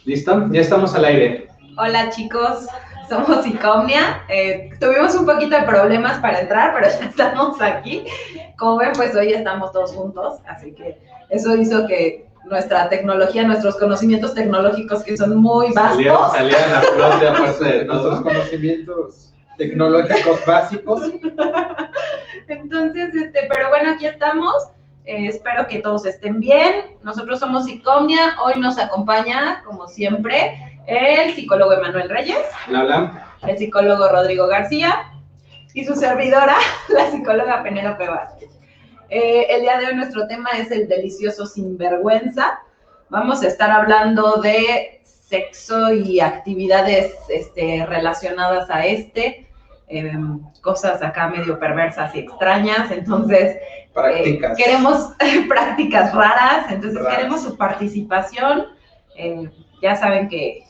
¿Listo? Ya estamos al aire. Hola chicos, somos Icomnia. Tuvimos un poquito de problemas para entrar, pero ya estamos aquí. Como ven, pues hoy estamos todos juntos, así que eso hizo que nuestra tecnología, nuestros conocimientos tecnológicos que son muy vastos. Salieron a flote aparte de nuestros conocimientos tecnológicos básicos. Entonces, pero bueno, aquí estamos. Espero que todos estén bien. Nosotros somos Icomnia. Hoy nos acompaña, como siempre, el psicólogo Emanuel Reyes. Hola. El psicólogo Rodrigo García y su servidora, la psicóloga Penélope Vázquez. El día de hoy nuestro tema es el delicioso sinvergüenza. Vamos a estar hablando de sexo y actividades relacionadas a cosas acá medio perversas y extrañas, entonces queremos prácticas raras, entonces queremos su participación. Ya saben que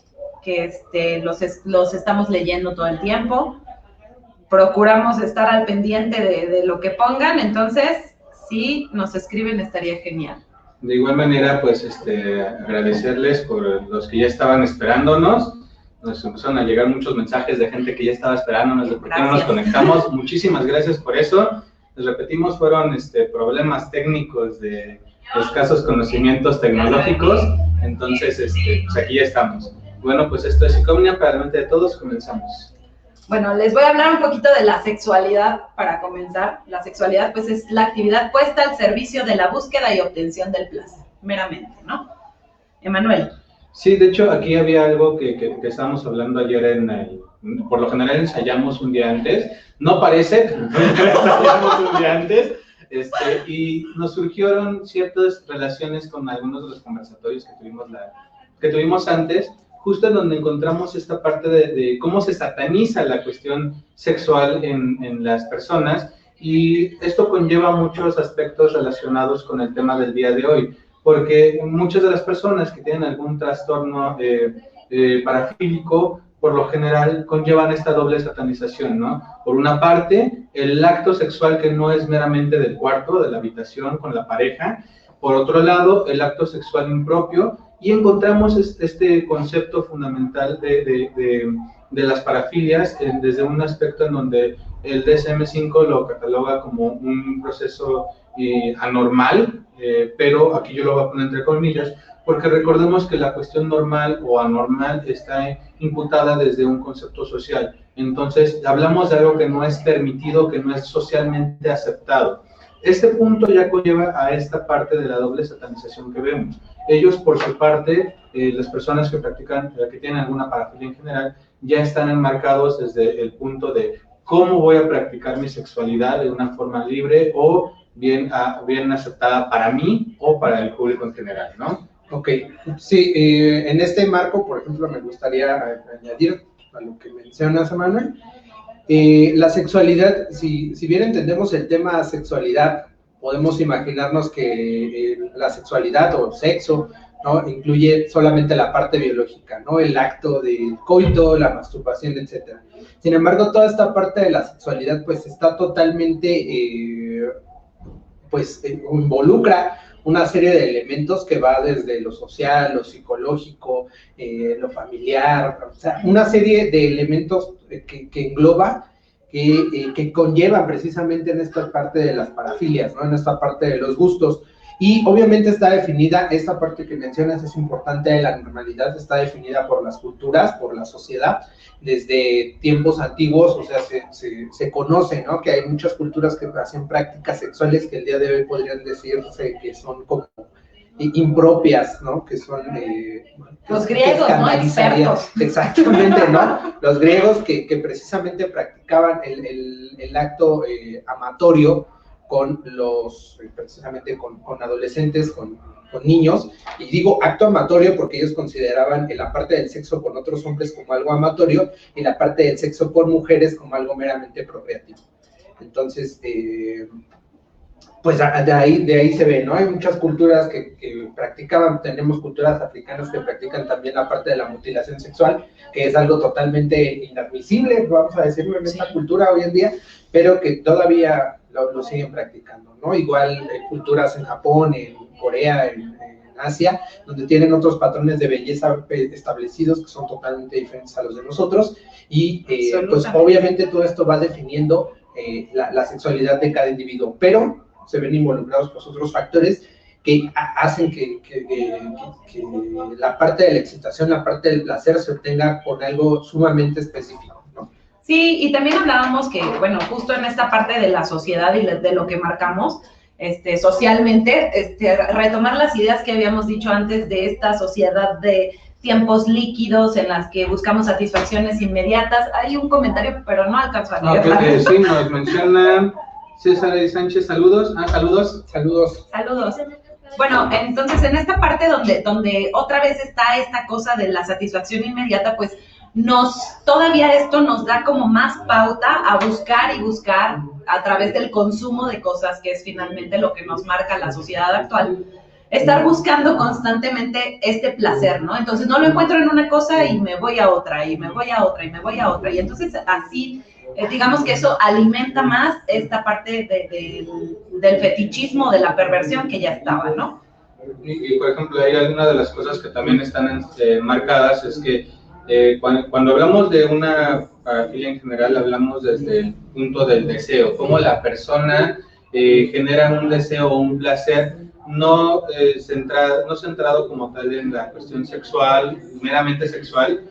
los estamos leyendo todo el tiempo, procuramos estar al pendiente de lo que pongan, entonces si nos escriben estaría genial. De igual manera, pues agradecerles por los que ya estaban esperándonos. Nos empezaron a llegar muchos mensajes de gente que ya estaba esperándonos, de por qué no nos conectamos. Muchísimas gracias por eso. Les repetimos, fueron problemas técnicos de escasos conocimientos tecnológicos. Entonces, pues aquí ya estamos. Bueno, pues esto es Icomnia, para la mente de todos, comenzamos. Bueno, les voy a hablar un poquito de la sexualidad para comenzar. La sexualidad, pues, es la actividad puesta al servicio de la búsqueda y obtención del placer, meramente, ¿no? Emanuel. Sí, de hecho, aquí había algo que estábamos hablando ayer por lo general ensayamos un día antes, no parece, ensayamos un día antes, y nos surgieron ciertas relaciones con algunos de los conversatorios que tuvimos antes, justo en donde encontramos esta parte de cómo se sataniza la cuestión sexual en las personas, y esto conlleva muchos aspectos relacionados con el tema del día de hoy, porque muchas de las personas que tienen algún trastorno parafílico, por lo general conllevan esta doble satanización, ¿no? Por una parte, el acto sexual que no es meramente del cuarto, de la habitación con la pareja, por otro lado, el acto sexual impropio, y encontramos este concepto fundamental de las parafilias desde un aspecto en donde el DSM-5 lo cataloga como un proceso anormal, pero aquí yo lo voy a poner entre comillas, porque recordemos que la cuestión normal o anormal está imputada desde un concepto social. Entonces, hablamos de algo que no es permitido, que no es socialmente aceptado. Este punto ya conlleva a esta parte de la doble satanización que vemos. Ellos, por su parte, las personas que practican, que tienen alguna parafilia en general, ya están enmarcados desde el punto de cómo voy a practicar mi sexualidad de una forma libre o bien aceptada para mí o para el público en general, ¿no? Ok, sí, en este marco, por ejemplo, me gustaría añadir a lo que mencionas, Manuel. La sexualidad, si bien entendemos el tema sexualidad, podemos imaginarnos que la sexualidad o sexo, ¿no?, incluye solamente la parte biológica, ¿no?, el acto de coito, la masturbación, etc. Sin embargo, toda esta parte de la sexualidad, pues, está totalmente, involucra una serie de elementos que va desde lo social, lo psicológico, lo familiar, o sea, una serie de elementos que engloba, que conllevan precisamente en esta parte de las parafilias, ¿no?, en esta parte de los gustos. Y obviamente está definida, esta parte que mencionas es importante de la normalidad, está definida por las culturas, por la sociedad, desde tiempos antiguos, o sea, se conoce, ¿no?, que hay muchas culturas que hacen prácticas sexuales que el día de hoy podrían decirse que son como impropias, ¿no?, que son... los griegos, ¿no?, expertos. Exactamente, ¿no? Los griegos que precisamente practicaban el acto amatorio precisamente con adolescentes, con niños, y digo acto amatorio porque ellos consideraban la parte del sexo con otros hombres como algo amatorio y la parte del sexo con mujeres como algo meramente procreativo. Entonces, pues de ahí se ve, ¿no? Hay muchas culturas que practicaban, tenemos culturas africanas que practican también la parte de la mutilación sexual, que es algo totalmente inadmisible, vamos a decirlo, en esta cultura hoy en día, pero que todavía lo siguen practicando, ¿no? Igual culturas en Japón, en Corea, en Asia, donde tienen otros patrones de belleza establecidos que son totalmente diferentes a los de nosotros, y pues obviamente todo esto va definiendo la sexualidad de cada individuo, pero se ven involucrados pues otros factores que hacen que la parte de la excitación, la parte del placer se obtenga con algo sumamente específico, ¿no? Sí, y también hablábamos que, bueno, justo en esta parte de la sociedad y de lo que marcamos, socialmente, retomar las ideas que habíamos dicho antes de esta sociedad de tiempos líquidos en las que buscamos satisfacciones inmediatas. Hay un comentario, pero no alcanzo a leerla. Sí, nos mencionan César y Sánchez, saludos. Saludos. Bueno, entonces en esta parte donde otra vez está esta cosa de la satisfacción inmediata, pues todavía esto nos da como más pauta a buscar y buscar a través del consumo de cosas, que es finalmente lo que nos marca la sociedad actual. Estar buscando constantemente este placer, ¿no? Entonces no lo encuentro en una cosa y me voy a otra, y me voy a otra, y me voy a otra. Y entonces así, digamos que eso alimenta más esta parte del fetichismo, de la perversión que ya estaba, ¿no? Y por ejemplo, hay alguna de las cosas que también están marcadas, es que cuando hablamos de una parafilia en general, hablamos desde el punto del deseo, cómo la persona genera un deseo o un placer no centrado como tal en la cuestión sexual, meramente sexual,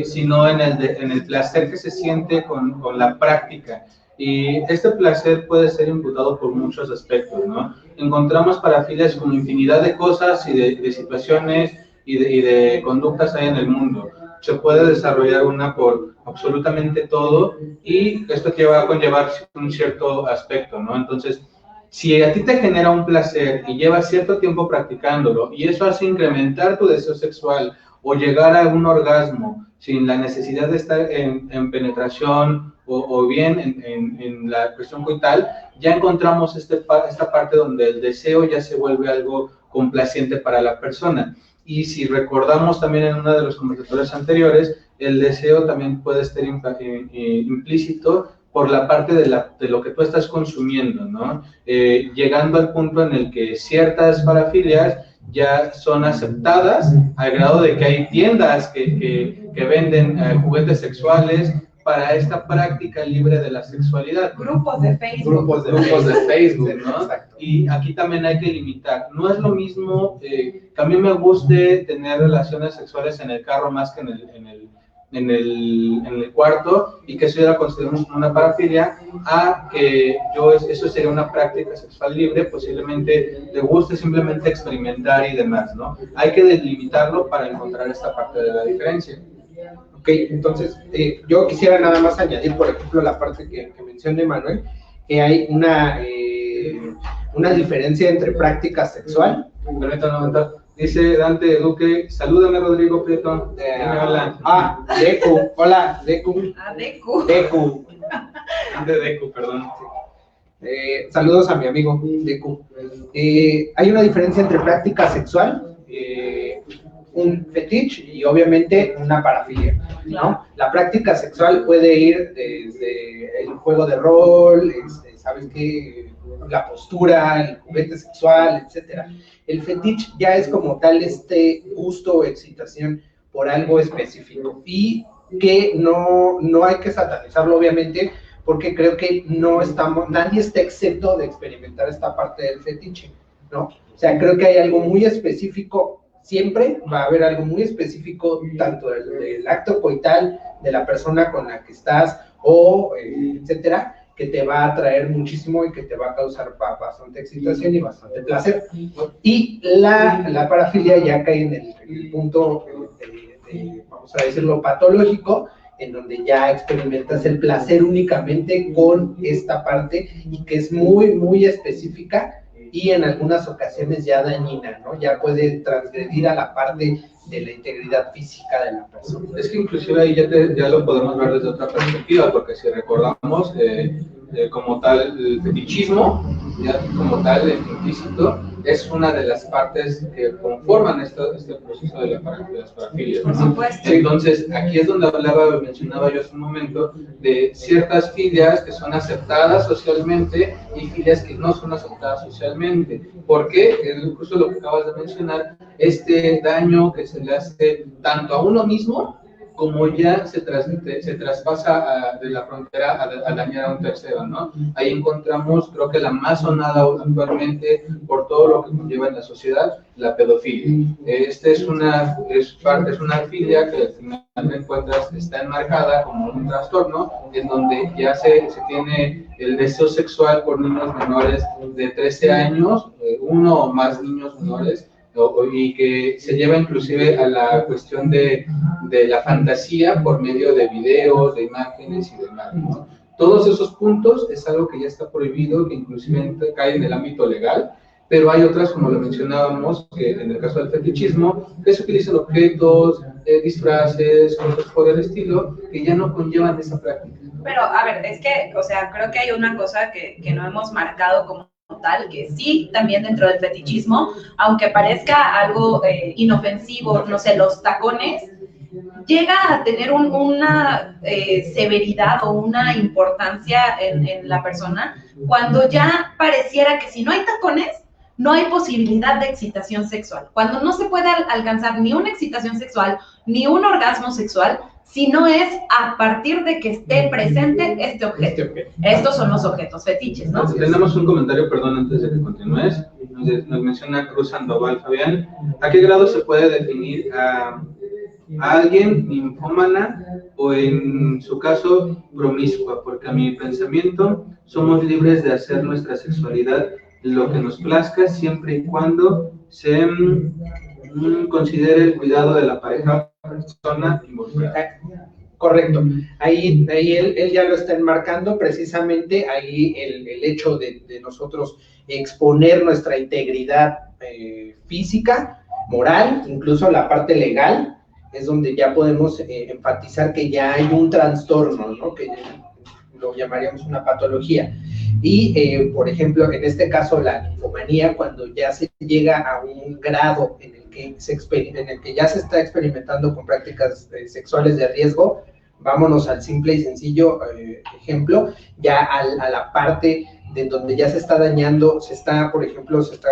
sino en el placer que se siente con la práctica. Y este placer puede ser imputado por muchos aspectos, ¿no? Encontramos parafilias con infinidad de cosas y de situaciones y de conductas hay en el mundo. Se puede desarrollar una por absolutamente todo, y esto va a conllevar un cierto aspecto, ¿no? Entonces, si a ti te genera un placer y llevas cierto tiempo practicándolo y eso hace incrementar tu deseo sexual o llegar a un orgasmo sin la necesidad de estar en penetración o bien en la cuestión coital, ya encontramos esta parte donde el deseo ya se vuelve algo complaciente para la persona. Y si recordamos también en uno de los conversatorios anteriores, el deseo también puede estar implícito por la parte de lo que tú estás consumiendo, ¿no? Llegando al punto en el que ciertas parafilias ya son aceptadas al grado de que hay tiendas que venden juguetes sexuales para esta práctica libre de la sexualidad. Grupos de Facebook. Grupos de Facebook, ¿no? Exacto. Y aquí también hay que limitar. No es lo mismo que a mí me guste tener relaciones sexuales en el carro más que en el cuarto, y que eso ya lo consideramos como una parafilia, a que eso sería una práctica sexual libre, posiblemente le guste simplemente experimentar y demás, ¿no? Hay que delimitarlo para encontrar esta parte de la diferencia. Ok, entonces yo quisiera nada más añadir, por ejemplo, la parte que mencionó Manuel, que hay una diferencia entre práctica sexual. Permítame un momento. Dice Dante Duque, salúdame Rodrigo Prieto. Hola. Deku, hola, Deku. Deku. De Deku, perdón. Saludos a mi amigo Deku. Hay una diferencia entre práctica sexual, un fetiche y obviamente una parafilia, ¿no? La práctica sexual puede ir desde el juego de rol, ¿sabes qué? La postura, el juguete sexual, etcétera. El fetiche ya es como tal este gusto o excitación por algo específico, y que no hay que satanizarlo, obviamente, porque creo que nadie está exento de experimentar esta parte del fetiche, ¿no? O sea, creo que hay algo muy específico. Siempre va a haber algo muy específico, tanto del acto coital, de la persona con la que estás, etcétera, que te va a atraer muchísimo y que te va a causar bastante excitación y bastante placer. Y la parafilia ya cae en el punto, vamos a decirlo, patológico, en donde ya experimentas el placer únicamente con esta parte, y que es muy, muy específica, y en algunas ocasiones ya dañina, ¿no? Ya puede transgredir a la parte de la integridad física de la persona. Es que inclusive ahí ya lo podemos ver desde otra perspectiva, porque si recordamos, como tal, el fetichismo ya como tal, implícito, es una de las partes que conforman este proceso de las parafilias, ¿no? Por supuesto. Entonces, aquí es donde mencionaba yo hace un momento, de ciertas filias que son aceptadas socialmente y filias que no son aceptadas socialmente. ¿Por qué? Justo lo que acabas de mencionar, este daño que se le hace tanto a uno mismo, como ya se traspasa de la frontera a dañar a un tercero, ¿no? Ahí encontramos, creo que la más sonada actualmente, por todo lo que conlleva en la sociedad, la pedofilia. Es una filia que al final de cuentas está enmarcada como un trastorno, en donde ya se tiene el deseo sexual por niños menores de 13 años, uno o más niños menores, y que se lleva inclusive a la cuestión de la fantasía por medio de videos, de imágenes y demás, ¿no? Todos esos puntos es algo que ya está prohibido, que inclusive cae en el ámbito legal, pero hay otras, como lo mencionábamos, que en el caso del fetichismo, que se utilizan objetos, disfraces, cosas por el estilo, que ya no conllevan esa práctica. Pero, a ver, es que, o sea, creo que hay una cosa que no hemos marcado como tal, que sí, también dentro del fetichismo, aunque parezca algo inofensivo, no sé, los tacones, llega a tener una severidad o una importancia en la persona, cuando ya pareciera que si no hay tacones, no hay posibilidad de excitación sexual. Cuando no se puede alcanzar ni una excitación sexual, ni un orgasmo sexual, si no es a partir de que esté presente este objeto. Estos son los objetos fetiches, ¿no? Tenemos un comentario, perdón, antes de que continúes. Nos menciona Cruz Sandoval, Fabián. ¿A qué grado se puede definir a alguien ninfómana o, en su caso, promiscua? Porque a mi pensamiento somos libres de hacer nuestra sexualidad lo que nos plazca, siempre y cuando se considere el cuidado de la pareja persona involucrada. Correcto. Ahí él ya lo está enmarcando, precisamente ahí el hecho de nosotros exponer nuestra integridad física, moral, incluso la parte legal, es donde ya podemos enfatizar que ya hay un trastorno, ¿no? Que lo llamaríamos una patología. Y, por ejemplo, en este caso, la ninfomanía, cuando ya se llega a un grado en el que ya se está experimentando con prácticas sexuales de riesgo, vámonos al simple y sencillo ejemplo, ya a la parte de donde ya se está dañando, por ejemplo, se está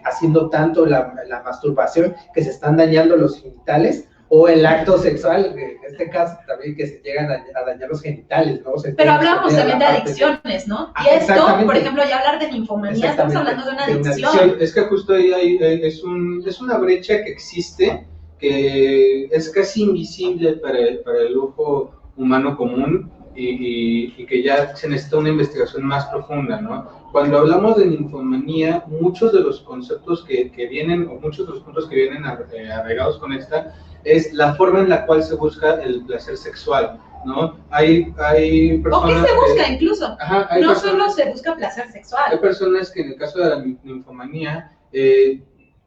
haciendo tanto la masturbación que se están dañando los genitales, o el acto sexual, en este caso también que se llegan a dañar los genitales, ¿no? Pero hablamos también de adicciones, ¿no? Y esto, por ejemplo, ya hablar de ninfomanía, estamos hablando de una adicción. Es que justo ahí es una brecha que existe, que es casi invisible para el ojo humano común, y que ya se necesita una investigación más profunda, ¿no? Cuando hablamos de ninfomanía, muchos de los conceptos que vienen, o muchos de los puntos que vienen arraigados con esta, es la forma en la cual se busca el placer sexual, ¿no? Hay personas... ¿O qué se busca incluso? Ajá, no solo se busca placer sexual. Hay personas que en el caso de la ninfomanía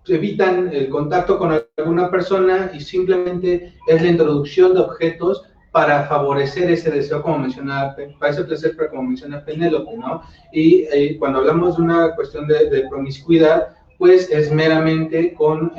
evitan el contacto con alguna persona y simplemente es la introducción de objetos para favorecer ese deseo, como menciona, para ese placer, como menciona Penélope, ¿no? Y cuando hablamos de una cuestión de promiscuidad, pues es meramente con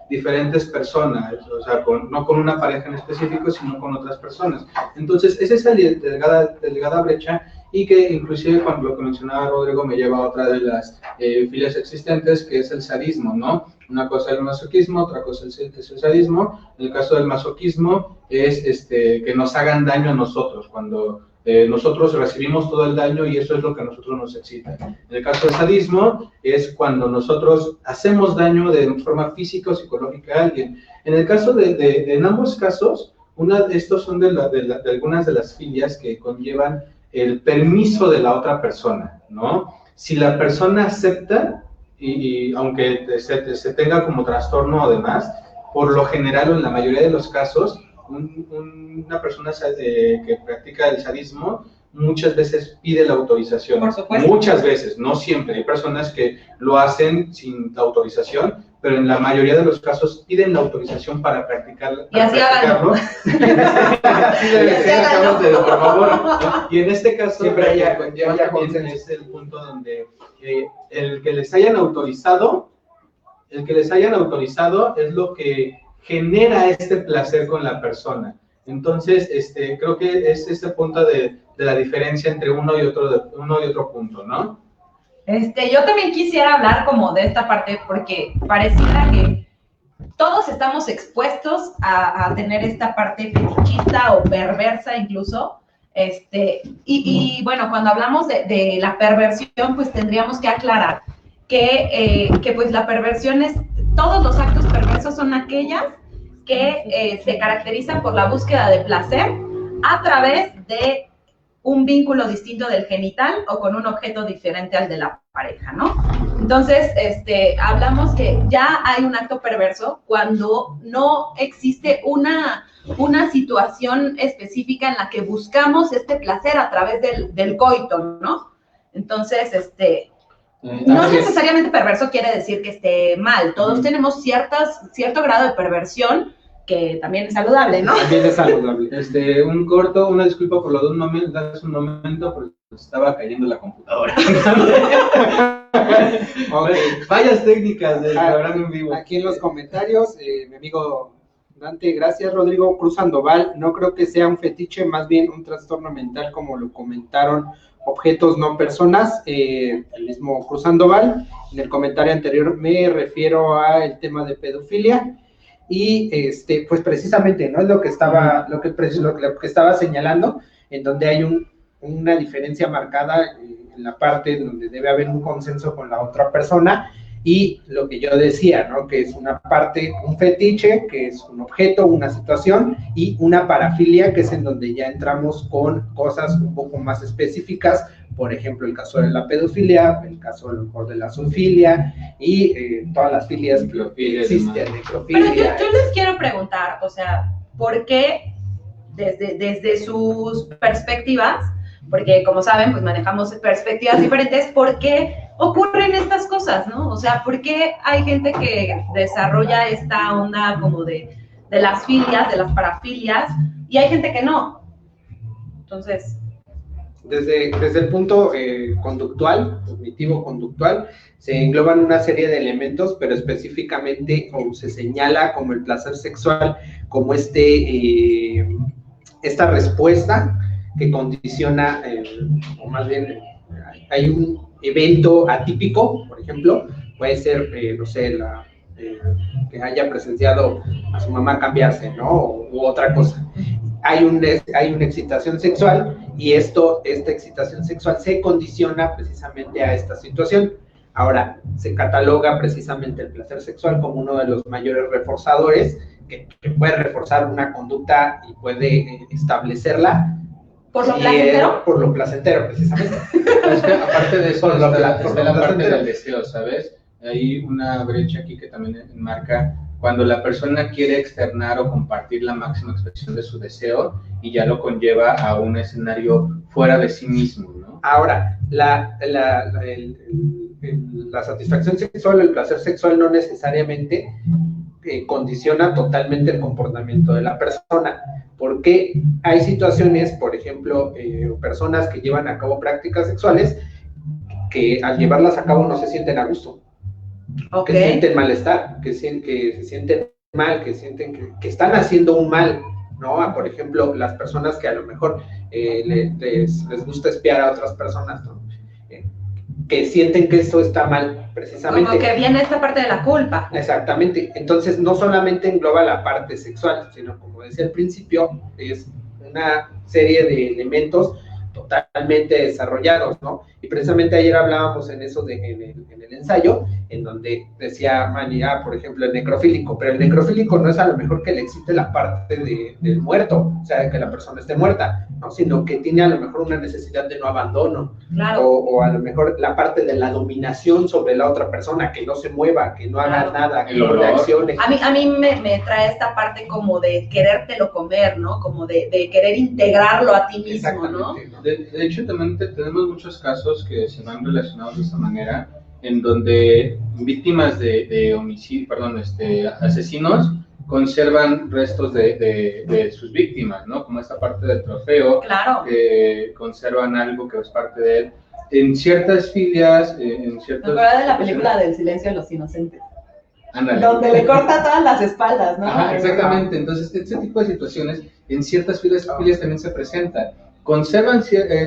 diferentes personas, o sea, no con una pareja en específico, sino con otras personas. Entonces, es esa delgada brecha, y que inclusive cuando lo que mencionaba Rodrigo me lleva a otra de las filias existentes, que es el sadismo, ¿no? Una cosa es el masoquismo, otra cosa es el sadismo. En el caso del masoquismo es que nos hagan daño a nosotros, cuando nosotros recibimos todo el daño y eso es lo que a nosotros nos excita. En el caso del sadismo es cuando nosotros hacemos daño de forma física o psicológica a alguien. En el caso en ambos casos, estos son de algunas de las filias que conllevan el permiso de la otra persona, ¿no? Si la persona acepta, y aunque se tenga como trastorno o demás, por lo general o en la mayoría de los casos, una persona que practica el sadismo muchas veces pide la autorización. Por supuesto. Muchas veces, no siempre. Hay personas que lo hacen sin la autorización, pero en la mayoría de los casos piden la autorización para practicarlo. Y así háganlo. Así debe ser, por favor. Y en este caso, siempre haya es el punto donde el que les hayan autorizado es lo que genera este placer con la persona. Entonces, creo que es ese punto de la diferencia entre uno y otro punto, ¿no? Yo también quisiera hablar como de esta parte, porque pareciera que todos estamos expuestos a tener esta parte fetichista o perversa incluso, y bueno, cuando hablamos de la perversión, pues tendríamos que aclarar que pues la perversión es, todos los actos perversos son aquellas que se caracterizan por la búsqueda de placer a través de un vínculo distinto del genital o con un objeto diferente al de la pareja, ¿no? Entonces, hablamos que ya hay un acto perverso cuando no existe una situación específica en la que buscamos este placer a través del coito, ¿no? Entonces, no necesariamente perverso quiere decir que esté mal. Todos tenemos cierto grado de perversión que también es saludable, ¿no? También es saludable. Un corto, una disculpa por lo de un momento, porque estaba cayendo la computadora. Okay. Fallas técnicas del programa en vivo. Aquí en los comentarios, mi amigo Dante, gracias. Rodrigo Cruz Sandoval, no creo que sea un fetiche, más bien un trastorno mental, como lo comentaron objetos, no personas. El mismo Cruz Sandoval, en el comentario anterior me refiero al tema de pedofilia. Y pues precisamente, ¿no? Es lo que estaba, lo que estaba señalando, en donde hay una diferencia marcada en la parte donde debe haber un consenso con la otra persona, y lo que yo decía, ¿no? Que es una parte, un fetiche, que es un objeto, una situación, y una parafilia, que es en donde ya entramos con cosas un poco más específicas, por ejemplo, el caso de la pedofilia, el caso a lo mejor de la zoofilia, y todas las filias que existen, necrofilia. Pero yo les quiero preguntar, o sea, ¿por qué desde sus perspectivas, porque como saben, pues manejamos perspectivas diferentes, ¿por qué ocurren estas cosas, no? O sea, ¿por qué hay gente que desarrolla esta onda como de las filias, de las parafilias, y hay gente que no? Entonces... Desde el punto conductual, cognitivo-conductual, se engloban una serie de elementos, pero específicamente como se señala como el placer sexual, como esta respuesta que condiciona, o más bien hay un evento atípico, por ejemplo, puede ser, no sé, que haya presenciado a su mamá cambiarse, ¿no? U otra cosa. Hay una excitación sexual, y esta excitación sexual se condiciona precisamente a esta situación. Ahora, se cataloga precisamente el placer sexual como uno de los mayores reforzadores, que puede reforzar una conducta y puede establecerla. ¿Por lo placentero? Por lo placentero, precisamente. Es que aparte de eso, está la parte del deseo, ¿sabes? Hay una brecha aquí que también enmarca cuando la persona quiere externar o compartir la máxima expresión de su deseo y ya lo conlleva a un escenario fuera de sí mismo, ¿no? Ahora, la satisfacción sexual, el placer sexual no necesariamente condiciona totalmente el comportamiento de la persona, porque hay situaciones, por ejemplo, personas que llevan a cabo prácticas sexuales que al llevarlas a cabo no se sienten a gusto. Okay. Que sienten malestar, que se sienten mal, que sienten que están haciendo un mal, ¿no? Por ejemplo, las personas que a lo mejor les gusta espiar a otras personas, ¿no? Que sienten que eso está mal, precisamente. Como que viene esta parte de la culpa. Exactamente. Entonces, no solamente engloba la parte sexual, sino, como decía al principio, es una serie de elementos totalmente desarrollados, ¿no? Y precisamente ayer hablábamos en eso en el ensayo, en donde decía Manny, por ejemplo, el necrofílico, pero el necrofílico no es a lo mejor que le excite la parte del muerto, o sea, que la persona esté muerta, ¿no? Sino que tiene a lo mejor una necesidad de no abandono, claro. o a lo mejor la parte de la dominación sobre la otra persona, que no se mueva, que no haga nada, que no reaccione. A mí me trae esta parte como de querértelo comer, ¿no? Como de querer integrarlo a ti mismo, ¿no? De hecho, también tenemos muchos casos que se van relacionados de esta manera, en donde víctimas de homicidio, asesinos, conservan restos de sus víctimas, ¿no? Como esta parte del trofeo, claro, conservan algo que es parte de él. En ciertas filias, en ciertos... ¿te acuerdas de la película del silencio de los inocentes? Ándale. Donde le corta todas las espaldas, ¿no? Ajá, exactamente. Entonces, este tipo de situaciones en ciertas filias también se presentan. Conservan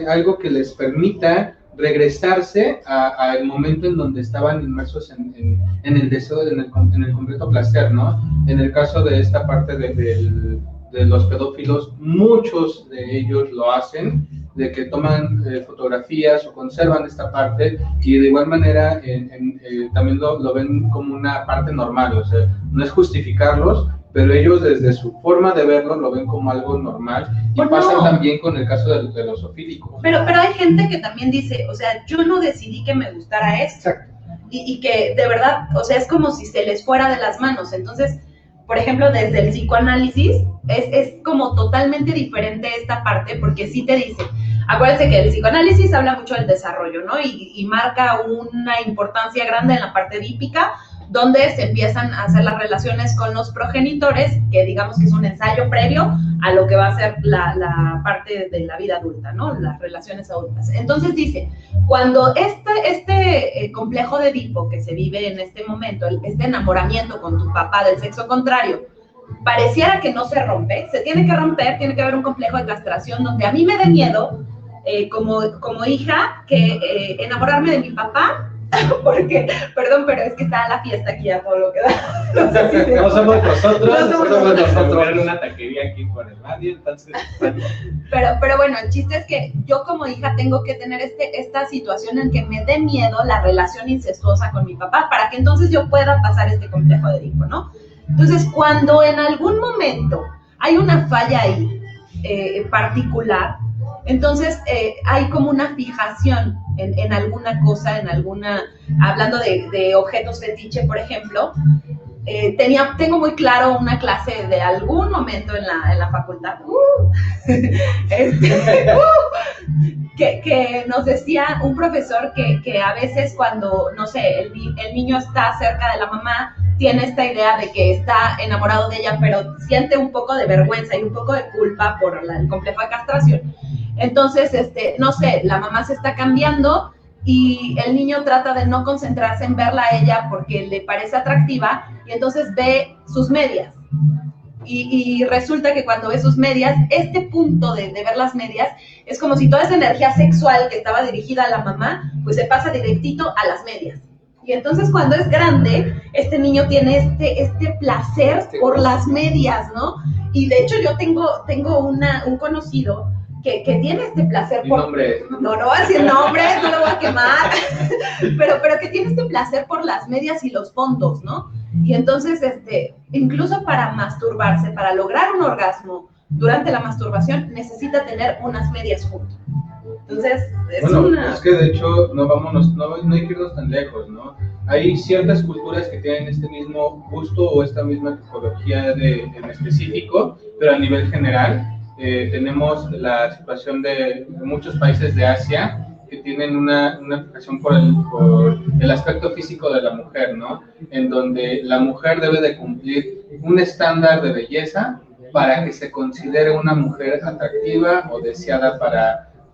algo que les permita regresarse al momento en donde estaban inmersos en el deseo, en el completo placer, ¿no? En el caso de esta parte de los pedófilos, muchos de ellos lo hacen, de que toman fotografías o conservan esta parte, y de igual manera también lo ven como una parte normal, o sea, no es justificarlos, pero ellos desde su forma de verlo lo ven como algo normal, y pasa también con el caso de los zoofílicos. Pero hay gente que también dice, o sea, yo no decidí que me gustara esto, y que de verdad, o sea, es como si se les fuera de las manos. Entonces, por ejemplo, desde el psicoanálisis, es como totalmente diferente esta parte, porque sí te dice, acuérdense que el psicoanálisis habla mucho del desarrollo, ¿no? Y marca una importancia grande en la parte edípica, donde se empiezan a hacer las relaciones con los progenitores, que digamos que es un ensayo previo a lo que va a ser la parte de la vida adulta, ¿no? Las relaciones adultas. Entonces dice, cuando este complejo de Edipo que se vive en este momento, este enamoramiento con tu papá del sexo contrario, pareciera que no se rompe, se tiene que romper, tiene que haber un complejo de castración donde a mí me dé miedo, como hija, que enamorarme de mi papá, porque, perdón, pero es que está la fiesta aquí a todo lo que da. No sé si no somos nosotros, no somos nosotros. Una taquería aquí por el radio, entonces... Pero bueno, el chiste es que yo como hija tengo que tener esta situación en que me dé miedo la relación incestuosa con mi papá, para que entonces yo pueda pasar este complejo de Edipo, ¿no? Entonces, cuando en algún momento hay una falla ahí particular, entonces hay como una fijación en alguna cosa, hablando de objetos fetiche, por ejemplo. Tengo muy claro una clase de algún momento en la facultad, que nos decía un profesor que a veces cuando, no sé, el niño está cerca de la mamá, tiene esta idea de que está enamorado de ella, pero siente un poco de vergüenza y un poco de culpa por el complejo de castración. Entonces, no sé, la mamá se está cambiando y el niño trata de no concentrarse en verla a ella porque le parece atractiva, y entonces ve sus medias. Y resulta que cuando ve sus medias, este punto de ver las medias, es como si toda esa energía sexual que estaba dirigida a la mamá, pues se pasa directito a las medias. Y entonces cuando es grande, este niño tiene este placer por las medias, ¿no? Y de hecho yo tengo un conocido que tiene este placer por... Nombre. No voy a decir nombres, no lo voy a quemar, pero que tiene este placer por las medias y los fondos, ¿no? Y entonces, incluso para masturbarse, para lograr un orgasmo durante la masturbación, necesita tener unas medias junto. Entonces, es que de hecho no hay que irnos tan lejos, ¿no? Hay ciertas culturas que tienen este mismo gusto o esta misma tipología en específico, pero a nivel general tenemos la situación de muchos países de Asia que tienen una fijación por el aspecto físico de la mujer, ¿no? En donde la mujer debe de cumplir un estándar de belleza para que se considere una mujer atractiva o deseada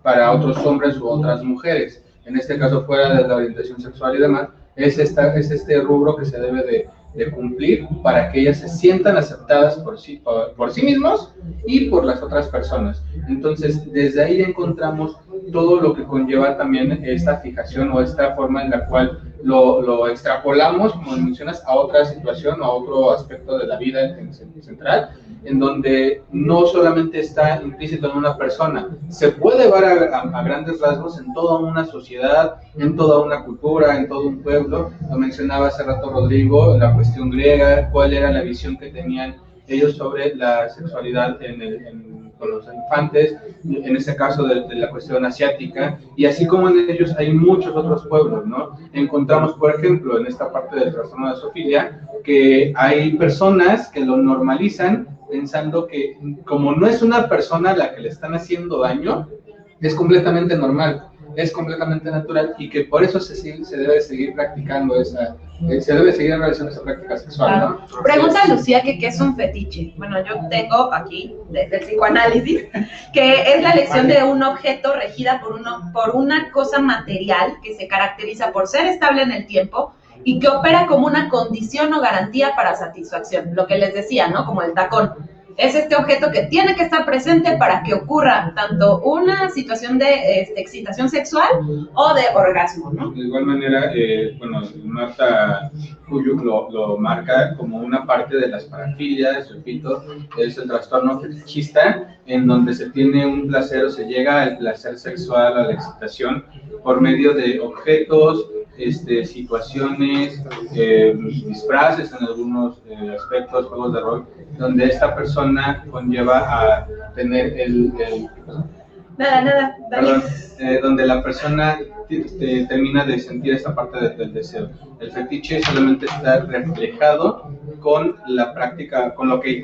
para otros hombres u otras mujeres. En este caso, fuera de la orientación sexual y demás, es este rubro que se debe de cumplir para que ellas se sientan aceptadas por sí mismos y por las otras personas. Entonces, desde ahí encontramos todo lo que conlleva también esta fijación o esta forma en la cual lo extrapolamos, como mencionas, a otra situación o a otro aspecto de la vida central, en donde no solamente está implícito en una persona, se puede ver a grandes rasgos en toda una sociedad, en toda una cultura, en todo un pueblo. Lo mencionaba hace rato Rodrigo, la cuestión griega, cuál era la visión que tenían ellos sobre la sexualidad con los infantes, en este caso de la cuestión asiática, y así como en ellos hay muchos otros pueblos, ¿no? Encontramos, por ejemplo, en esta parte del trastorno de zoofilia, que hay personas que lo normalizan pensando que como no es una persona a la que le están haciendo daño, es completamente normal. es completamente natural y que por eso se debe seguir practicando se debe seguir realizando esa práctica sexual, claro. ¿No? Pregunta a Lucía que qué es un fetiche. Bueno, yo tengo aquí, desde el psicoanálisis, que es la elección de un objeto regida por una cosa material que se caracteriza por ser estable en el tiempo y que opera como una condición o garantía para satisfacción. Lo que les decía, ¿no? Como el tacón. Es este objeto que tiene que estar presente para que ocurra tanto una situación de excitación sexual o de orgasmo, ¿no? De igual manera, Marta Kuyuk lo marca como una parte de las parafilias, repito, es el trastorno fetichista, en donde se tiene un placer o se llega al placer sexual, a la excitación, por medio de objetos, situaciones, disfraces en algunos aspectos, juegos de rol, donde esta persona conlleva a tener Nada, perdón, donde la persona termina de sentir esta parte del deseo. El fetiche solamente está reflejado con la práctica, con lo que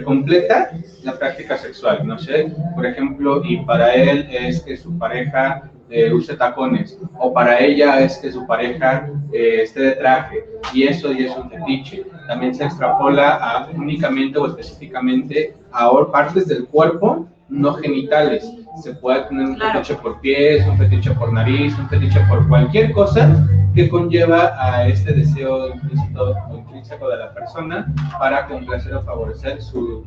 completa la práctica sexual, no sé, por ejemplo, y para él es que su pareja use tacones, o para ella es que su pareja esté de traje, y eso ya es un fetiche. También se extrapola únicamente o específicamente a partes del cuerpo no genitales. Se puede tener un fetiche por pies, un fetiche por nariz, un fetiche por cualquier cosa que conlleva a este deseo implícito o intrínseco de la persona para complacer o favorecer su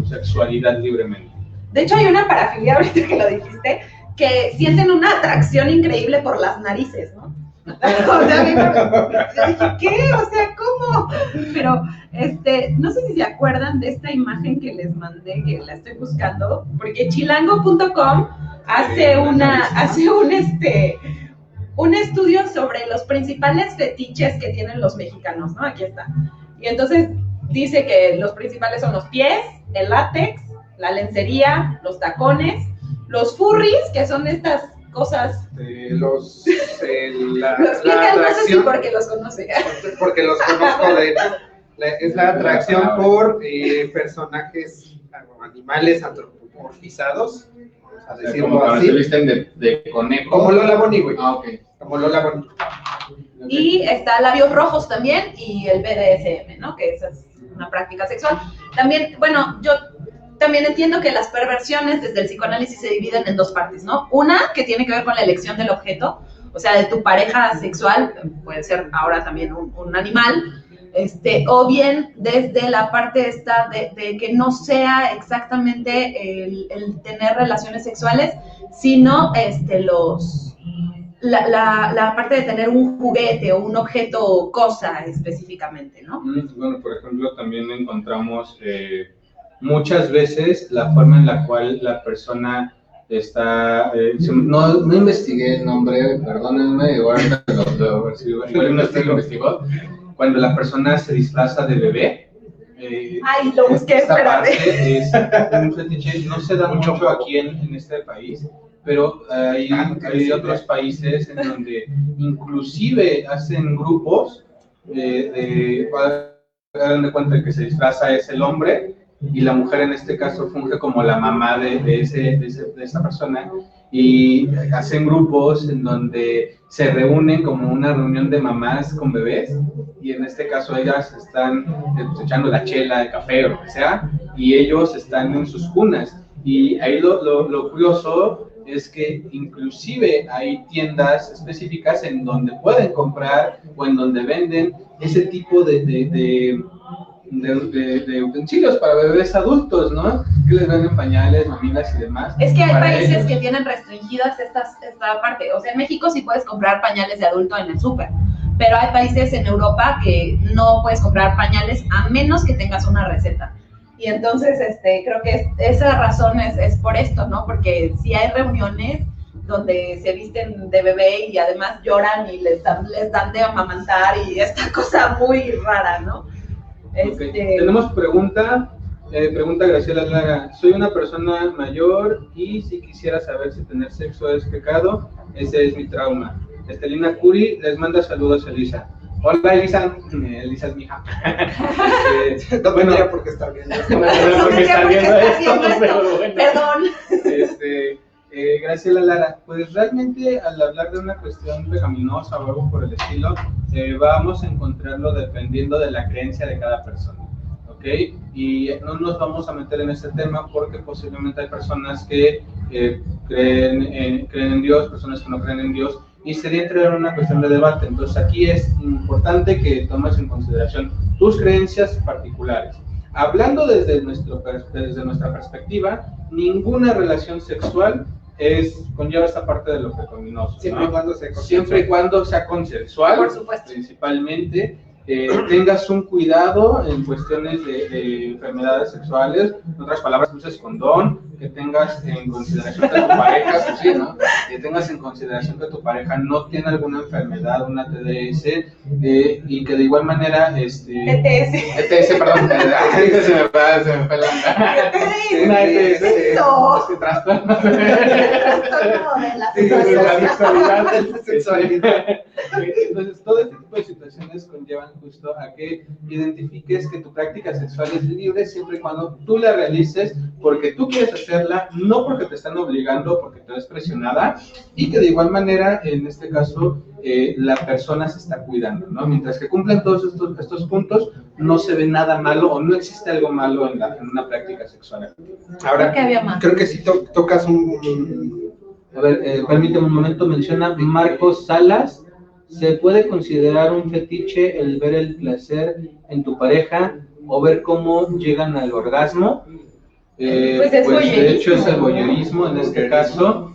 sexualidad libremente. De hecho, hay una parafilia, ahorita que lo dijiste, que sienten una atracción increíble por las narices, ¿no? O sea, yo dije, ¿qué? O sea, ¿cómo? Pero, no sé si se acuerdan de esta imagen que les mandé, que la estoy buscando, porque chilango.com hace un estudio sobre los principales fetiches que tienen los mexicanos, ¿no? Aquí está. Y entonces dice que los principales son los pies, el látex, la lencería, los tacones, los furries, que son estas cosas. La no sé si porque los conoce. Porque los conozco, de hecho. Es la atracción por personajes, animales antropomorfizados, vamos a decirlo como así. Se visten de conejo. Como Lola Bonnie, güey. Ah, ok. Como Lola Bonnie. Y está labios rojos también, y el BDSM, ¿no? Que esa es una práctica sexual. También, bueno, yo también entiendo que las perversiones desde el psicoanálisis se dividen en dos partes, ¿no? Una que tiene que ver con la elección del objeto, o sea, de tu pareja sexual, puede ser ahora también un animal, o bien desde la parte esta de que no sea exactamente el tener relaciones sexuales, sino la parte de tener un juguete o un objeto o cosa específicamente, ¿no? Bueno, por ejemplo, también encontramos muchas veces la forma en la cual la persona está, no investigué el nombre, perdónenme, igual no investigó, cuando la persona se disfraza de bebé. Ay, lo busqué, espérate. Es un fetiche, no se da mucho aquí en este país, pero hay otros países en donde inclusive hacen grupos hagan de cuenta que se disfraza es el hombre y la mujer en este caso funge como la mamá de esa persona, y hacen grupos en donde se reúnen como una reunión de mamás con bebés, y en este caso ellas están echando la chela, el café o lo que sea, y ellos están en sus cunas. Y ahí lo curioso es que inclusive hay tiendas específicas en donde pueden comprar o en donde venden ese tipo de utensilios para bebés adultos, ¿no? Que les venden pañales, mamilas y demás. Es que hay países que tienen restringidas esta parte. O sea, en México sí puedes comprar pañales de adulto en el súper, pero hay países en Europa que no puedes comprar pañales a menos que tengas una receta. Y entonces, creo que esa razón es por esto, ¿no? Porque si hay reuniones donde se visten de bebé y además lloran y les dan de amamantar y esta cosa muy rara, ¿no? Okay. Tenemos pregunta Graciela Lara. Soy una persona mayor y si quisiera saber si tener sexo es pecado, ese es mi trauma. Estelina Curi les manda saludos a Elisa. Hola Elisa, Elisa es mi hija. No tendría por qué estar viendo esto. Porque está viendo esto. Bueno. Perdón. Graciela Lara, pues realmente al hablar de una cuestión pecaminosa o algo por el estilo, vamos a encontrarlo dependiendo de la creencia de cada persona, ¿ok? Y no nos vamos a meter en este tema porque posiblemente hay personas que creen en Dios, personas que no creen en Dios, y sería entrar en una cuestión de debate. Entonces aquí es importante que tomes en consideración tus creencias particulares. Hablando desde nuestra perspectiva, ninguna relación sexual conlleva esta parte de lo pecaminoso, ¿no? Siempre y cuando sea consensual, por supuesto, principalmente, tengas un cuidado en cuestiones de enfermedades sexuales, en otras palabras, uses condón, que tengas en consideración que tu pareja, pues sí, ¿no? Que tengas en consideración que tu pareja no tiene alguna enfermedad, una TDS, y que de igual manera, ETS, perdón, se me fue la onda. Una ETS, eso. Trastorno de la sexualidad. Entonces, todo este tipo de situaciones conllevan justo a que identifiques que tu práctica sexual es libre siempre y cuando tú la realices porque tú quieres hacerla, no porque te están obligando, porque te ves presionada, y que de igual manera, en este caso, la persona se está cuidando, ¿no? Mientras que cumplan todos estos puntos, no se ve nada malo o no existe algo malo en una práctica sexual. Ahora, creo que sí tocas A ver, permíteme un momento, menciona Marcos Salas. ¿Se puede considerar un fetiche el ver el placer en tu pareja o ver cómo llegan al orgasmo? Pues de hecho es el voyeurismo en este caso.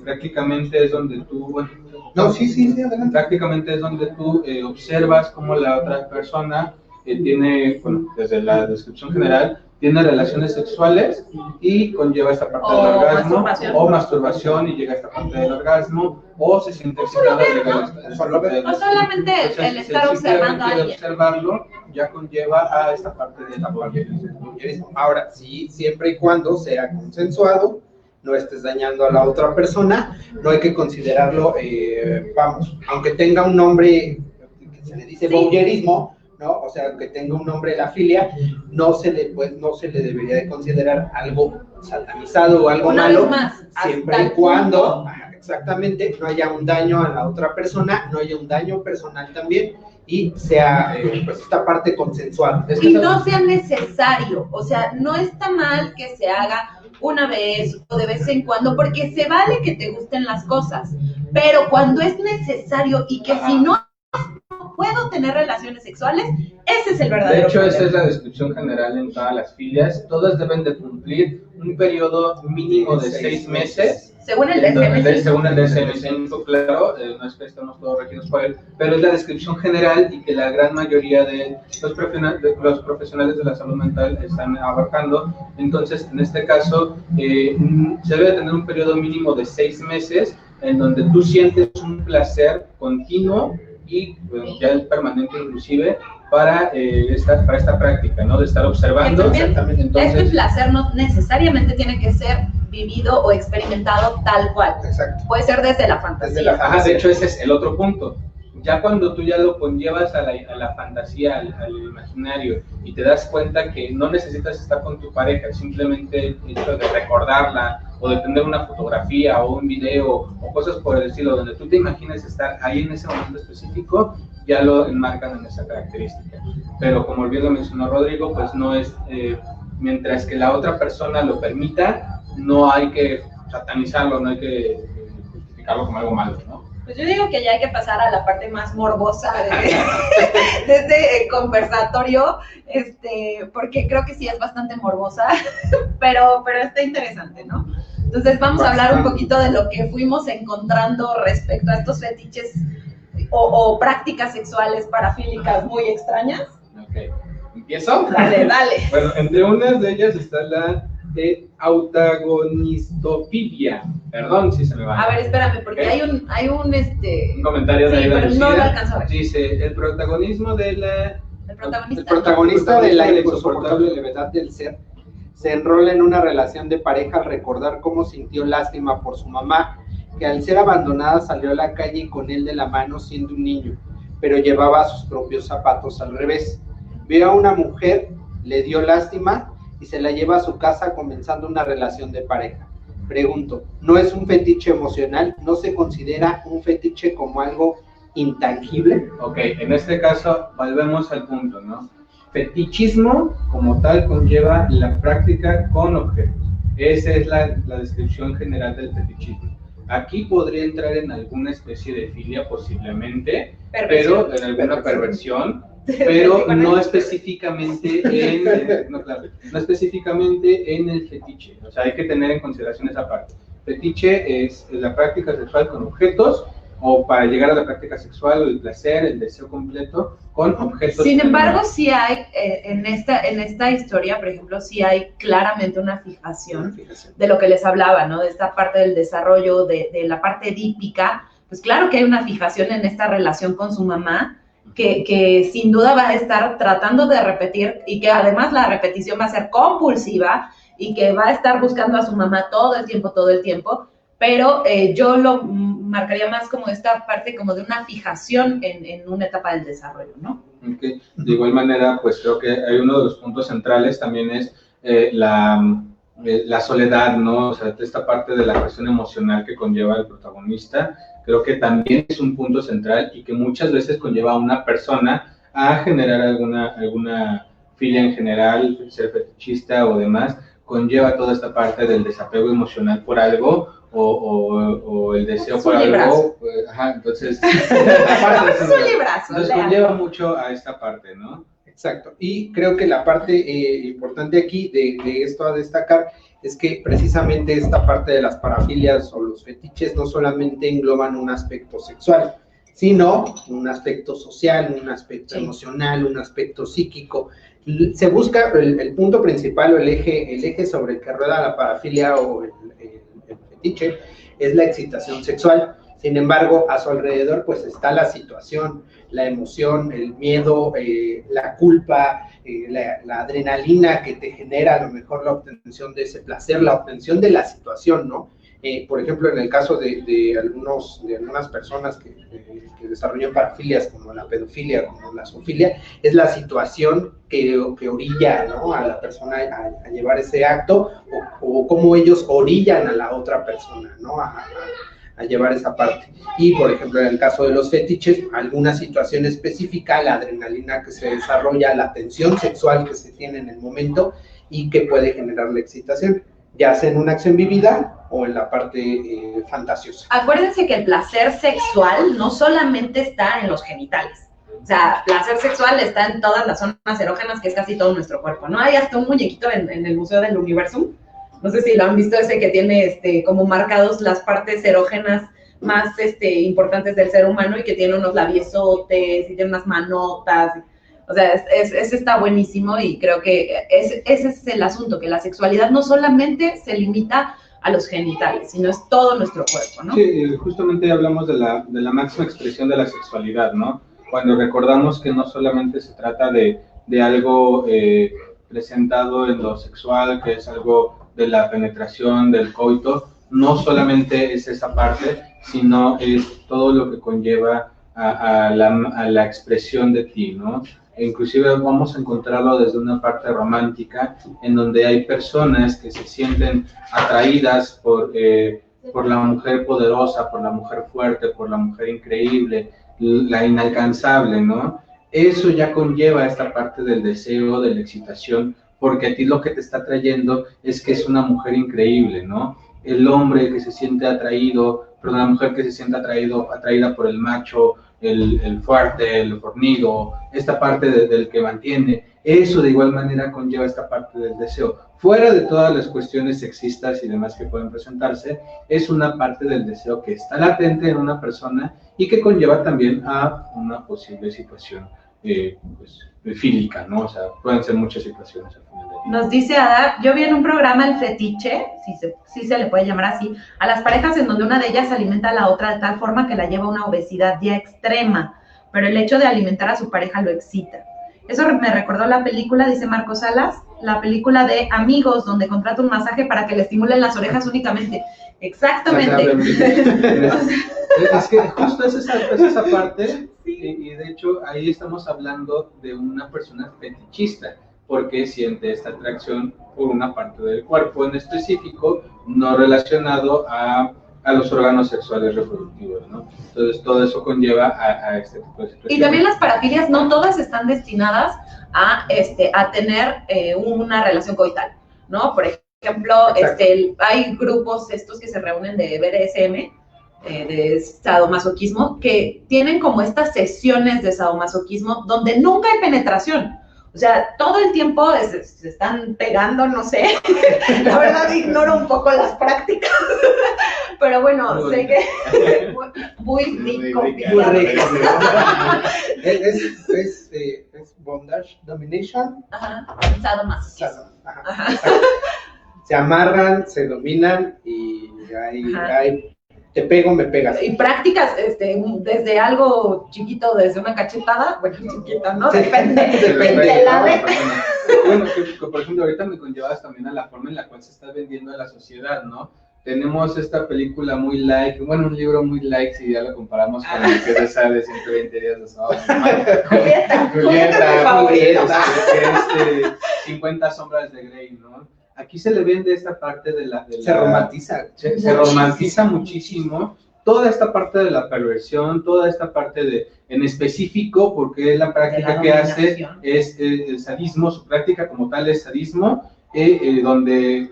Prácticamente es donde tú, bueno, adelante. Prácticamente es donde tú observas cómo la otra persona tiene, bueno, desde la descripción general, tiene relaciones sexuales y conlleva esta parte del orgasmo, o masturbación y llega a esta parte del orgasmo, o se siente excitada y llega a esta parte del orgasmo. O solamente el estar observando a alguien. Observarlo ya conlleva a esta parte de la voyeurismo. Ahora, sí, siempre y cuando sea consensuado, no estés dañando a la otra persona, no hay que considerarlo, aunque tenga un nombre que se le dice voyeurismo, ¿no? O sea, que tenga un nombre de la filia, no se le debería de considerar algo satanizado o algo malo, siempre y cuando, exactamente, no haya un daño a la otra persona, no haya un daño personal también, y sea, pues, esta parte consensual. Y no sea necesario, o sea, no está mal que se haga una vez o de vez en cuando, porque se vale que te gusten las cosas, pero cuando es necesario y que si no puedo tener relaciones sexuales, ese es el verdadero De hecho, problema. esa es la descripción general en todas las filias. Todas deben de cumplir un periodo mínimo de 6 meses. Según el DSM-5. Según el DSM-5, claro, no es que estamos todos regidos por él, pero es la descripción general y que la gran mayoría de los profesionales de la salud mental están abarcando. Entonces, en este caso, se debe tener un periodo mínimo de 6 meses en donde tú sientes un placer continuo y ya es permanente inclusive para esta práctica, ¿no? De estar observando. Exactamente. Entonces, este placer no necesariamente tiene que ser vivido o experimentado tal cual. Exacto. Puede ser desde la fantasía. De hecho, ese es el otro punto. Ya cuando tú ya lo conllevas a la fantasía, al imaginario, y te das cuenta que no necesitas estar con tu pareja, simplemente el hecho de recordarla, o de tener una fotografía, o un video, o cosas por el estilo, donde tú te imagines estar ahí en ese momento específico, ya lo enmarcan en esa característica. Pero como bien lo mencionó Rodrigo, pues no es, mientras que la otra persona lo permita, no hay que satanizarlo, no hay que justificarlo como algo malo, ¿no? Pues yo digo que ya hay que pasar a la parte más morbosa de este conversatorio, porque creo que sí es bastante morbosa, pero está interesante, ¿no? Entonces vamos a hablar un poquito de lo que fuimos encontrando respecto a estos fetiches o prácticas sexuales parafílicas muy extrañas. Ok, ¿empiezo? Dale. Bueno, entre unas de ellas está la autagonistofilia. Perdón si se me va. A ver, espérame, porque hay un comentario de sí, pero no lo alcanzo a ver. Dice, el protagonista de la insoportable levedad del ser se enrola en una relación de pareja al recordar cómo sintió lástima por su mamá, que al ser abandonada salió a la calle con él de la mano siendo un niño, pero llevaba sus propios zapatos al revés. Vio a una mujer, le dio lástima y se la lleva a su casa comenzando una relación de pareja. pregunto, ¿no es un fetiche emocional? ¿No se considera un fetiche como algo intangible? Ok, en este caso volvemos al punto, ¿no? Fetichismo como tal conlleva la práctica con objetos. Esa es la descripción general del fetichismo. Aquí podría entrar en alguna especie de filia posiblemente, pero en alguna perversión, pero no específicamente no específicamente en el fetiche. O sea, hay que tener en consideración esa parte. Fetiche es la práctica sexual con objetos, o para llegar a la práctica sexual, el placer, el deseo completo, con objetos. Sin embargo, sí hay, en esta historia, por ejemplo, sí hay claramente una fijación de lo que les hablaba, ¿no? De esta parte del desarrollo, de la parte edípica. Pues claro que hay una fijación en esta relación con su mamá, que sin duda va a estar tratando de repetir, y que además la repetición va a ser compulsiva, y que va a estar buscando a su mamá todo el tiempo, pero yo lo marcaría más como esta parte como de una fijación en una etapa del desarrollo, ¿no? Okay. De igual manera, pues creo que hay uno de los puntos centrales también es la soledad, ¿no? O sea, esta parte de la cuestión emocional que conlleva el protagonista, creo que también es un punto central y que muchas veces conlleva a una persona a generar alguna filia en general, ser fetichista o demás, conlleva toda esta parte del desapego emocional por algo, o el deseo por algo, ajá, entonces conlleva mucho a esta parte, ¿no? Exacto, y creo que la parte importante aquí de esto a destacar es que precisamente esta parte de las parafilias o los fetiches no solamente engloban un aspecto sexual, sino un aspecto social, un aspecto emocional, un aspecto psíquico. Se busca el punto principal o el eje sobre el que rueda la parafilia o el fetiche es la excitación sexual. Sin embargo, a su alrededor pues está la situación, la emoción, el miedo, la culpa, la adrenalina que te genera a lo mejor la obtención de ese placer, la obtención de la situación, ¿no? Por ejemplo, en el caso de algunas personas que desarrollan parafilias como la pedofilia, como la zoofilia, es la situación que orilla, ¿no?, a la persona a llevar ese acto, o cómo ellos orillan a la otra persona, ¿no?, a llevar esa parte. Y, por ejemplo, en el caso de los fetiches, alguna situación específica, la adrenalina que se desarrolla, la tensión sexual que se tiene en el momento y que puede generar la excitación, ya sea en una acción vivida o en la parte fantasiosa. Acuérdense que el placer sexual no solamente está en los genitales. O sea, placer sexual está en todas las zonas erógenas, que es casi todo nuestro cuerpo, ¿no? Hay hasta un muñequito en el Museo del Universum. No sé si lo han visto, ese que tiene como marcados las partes erógenas más importantes del ser humano, y que tiene unos labiosotes y tiene unas manotas. O sea, ese está buenísimo, y creo que ese es el asunto, que la sexualidad no solamente se limita a los genitales, sino es todo nuestro cuerpo, ¿no? Sí, justamente hablamos de la máxima expresión de la sexualidad, ¿no? Cuando recordamos que no solamente se trata de algo presentado en lo sexual, que es algo de la penetración, del coito, no solamente es esa parte, sino es todo lo que conlleva a la expresión de ti, ¿no? E inclusive vamos a encontrarlo desde una parte romántica, en donde hay personas que se sienten atraídas por la mujer poderosa, por la mujer fuerte, por la mujer increíble, la inalcanzable, ¿no? Eso ya conlleva esta parte del deseo, de la excitación, porque a ti lo que te está atrayendo es que es una mujer increíble, ¿no? El hombre que se siente atraído, perdón, la mujer que se siente atraída por el macho, el fuerte, el fornido, esta parte del que mantiene, eso de igual manera conlleva esta parte del deseo. Fuera de todas las cuestiones sexistas y demás que pueden presentarse, es una parte del deseo que está latente en una persona y que conlleva también a una posible situación fílica, ¿no? O sea, pueden ser muchas situaciones al final del día. Nos dice Ada, yo vi en un programa el fetiche, si se le puede llamar así, a las parejas en donde una de ellas alimenta a la otra de tal forma que la lleva a una obesidad ya extrema, pero el hecho de alimentar a su pareja lo excita. Eso me recordó la película, dice Marcos Salas, la película de Amigos, donde contrata un masaje para que le estimulen las orejas únicamente. Exactamente. Es que justo es esa parte, sí. Y de hecho ahí estamos hablando de una persona fetichista, porque siente esta atracción por una parte del cuerpo en específico, no relacionado a los órganos sexuales reproductivos, ¿no? Entonces, todo eso conlleva a este tipo de situaciones. Y también las parafilias, no todas están destinadas a tener una relación coital, ¿no? Por ejemplo, hay grupos estos que se reúnen de BDSM, de sadomasoquismo, que tienen como estas sesiones de sadomasoquismo donde nunca hay penetración. O sea, todo el tiempo se están pegando, no sé. La verdad ignoro un poco las prácticas. Pero bueno, sé que muy rico. Muy rico. Es bondage, domination. Ajá, sadomasoquismo. Ajá. Se amarran, se dominan y hay te pego, me pegas. Y prácticas desde algo chiquito, desde una cachetada, bueno, chiquita, ¿no? Depende de la red. Bueno, que por ejemplo, ahorita me conllevas también a la forma en la cual se está vendiendo a la sociedad, ¿no? Tenemos esta película muy like, bueno, un libro muy like, si ya lo comparamos con el que es esa de 120 días de sábado. Julieta, 50 sombras de Grey, ¿no? Aquí se le vende esta parte de la se romantiza. Se romantiza muchísimo toda esta parte de la perversión, toda esta parte en específico, porque la práctica que hace es el sadismo, su práctica como tal es sadismo, donde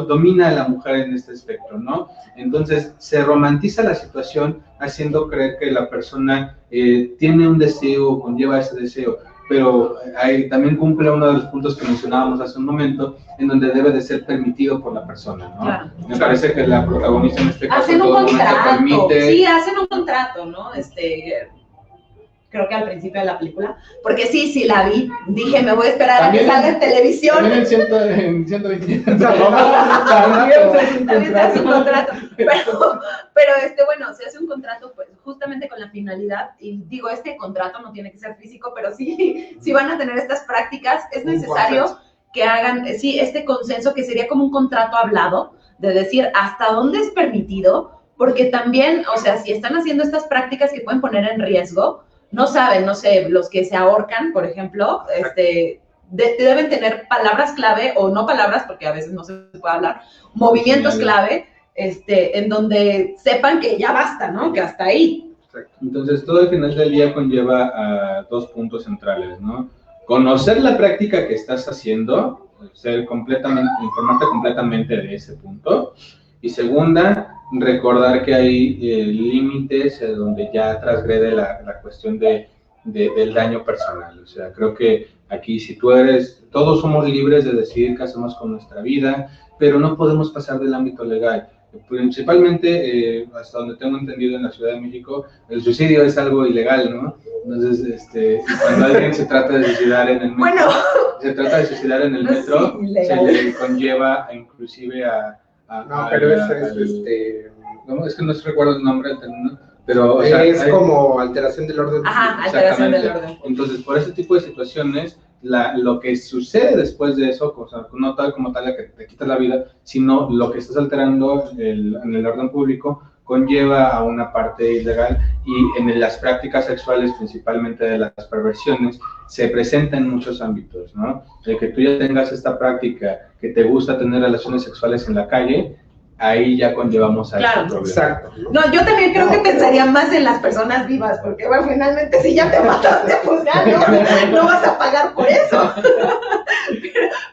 domina a la mujer en este espectro, ¿no? Entonces, se romantiza la situación haciendo creer que la persona tiene un deseo, conlleva ese deseo, pero también cumple uno de los puntos que mencionábamos hace un momento, en donde debe de ser permitido por la persona, ¿no? Claro. Me parece que la protagonista en este caso hacen un contrato, sí, hacen un contrato, ¿no? Creo que al principio de la película, porque sí la vi, dije, me voy a esperar a que salga en televisión. También en 120. También se hace un contrato, pero bueno, se hace un contrato pues justamente con la finalidad, y digo, este contrato no tiene que ser físico, pero sí van a tener estas prácticas, es necesario que hagan, este consenso que sería como un contrato hablado, de decir hasta dónde es permitido, porque también, o sea, si están haciendo estas prácticas que pueden poner en riesgo, no saben, no sé, los que se ahorcan, por ejemplo, deben tener palabras clave, o no palabras, porque a veces no se puede hablar, movimientos clave, en donde sepan que ya basta, ¿no? Que hasta ahí. Exacto. Entonces, todo al final del día conlleva a 2 puntos centrales, ¿no? Conocer la práctica que estás haciendo, informarte completamente de ese punto, y segunda, recordar que hay límites donde ya transgrede la cuestión del daño personal. O sea, creo que aquí todos somos libres de decidir qué hacemos con nuestra vida, pero no podemos pasar del ámbito legal. Principalmente, hasta donde tengo entendido en la Ciudad de México, el suicidio es algo ilegal, ¿no? Entonces, cuando alguien se trata de suicidar en el metro, se le conlleva inclusive es que no recuerdo el nombre del término, pero como alteración del orden. Ajá, alteración del orden. Entonces, por ese tipo de situaciones, lo que sucede después de eso, o sea, no tal como tal que te quita la vida, sino lo que estás alterando en el orden público conlleva a una parte ilegal, y en las prácticas sexuales, principalmente de las perversiones, se presenta en muchos ámbitos, ¿no? El que tú ya tengas esta práctica, que te gusta tener relaciones sexuales en la calle, ahí ya conllevamos a este problema. Exacto. No, yo también creo que pensaría más en las personas vivas, porque bueno, finalmente si ya te mataste, pues ya no vas a pagar por eso.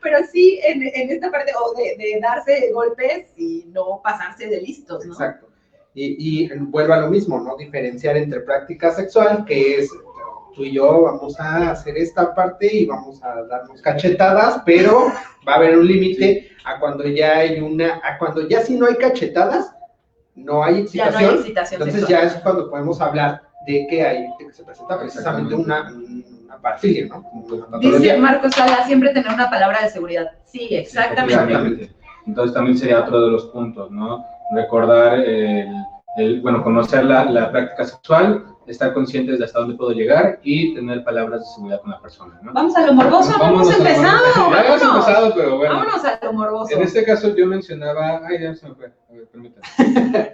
pero sí en esta parte, o de darse golpes y no pasarse de listos, ¿no? Exacto. Y vuelvo a lo mismo, ¿no? Diferenciar entre práctica sexual, que es tú y yo vamos a hacer esta parte y vamos a darnos cachetadas, pero va a haber un límite a cuando ya cuando ya si no hay cachetadas, no hay excitación. Ya no hay excitación entonces sexual. Ya es cuando podemos hablar de que se presenta precisamente una parafilia, ¿no? Dice Marcos Sala, siempre tener una palabra de seguridad. Sí, exactamente. Entonces también sería otro de los puntos, ¿no? Recordar, conocer la práctica sexual, estar conscientes de hasta dónde puedo llegar y tener palabras de seguridad con la persona, ¿no? Vamos a lo morboso, no hemos empezado. Ya hemos empezado, pero bueno. Vámonos a lo morboso. En este caso yo mencionaba, ya se me fue, a ver, permítanme.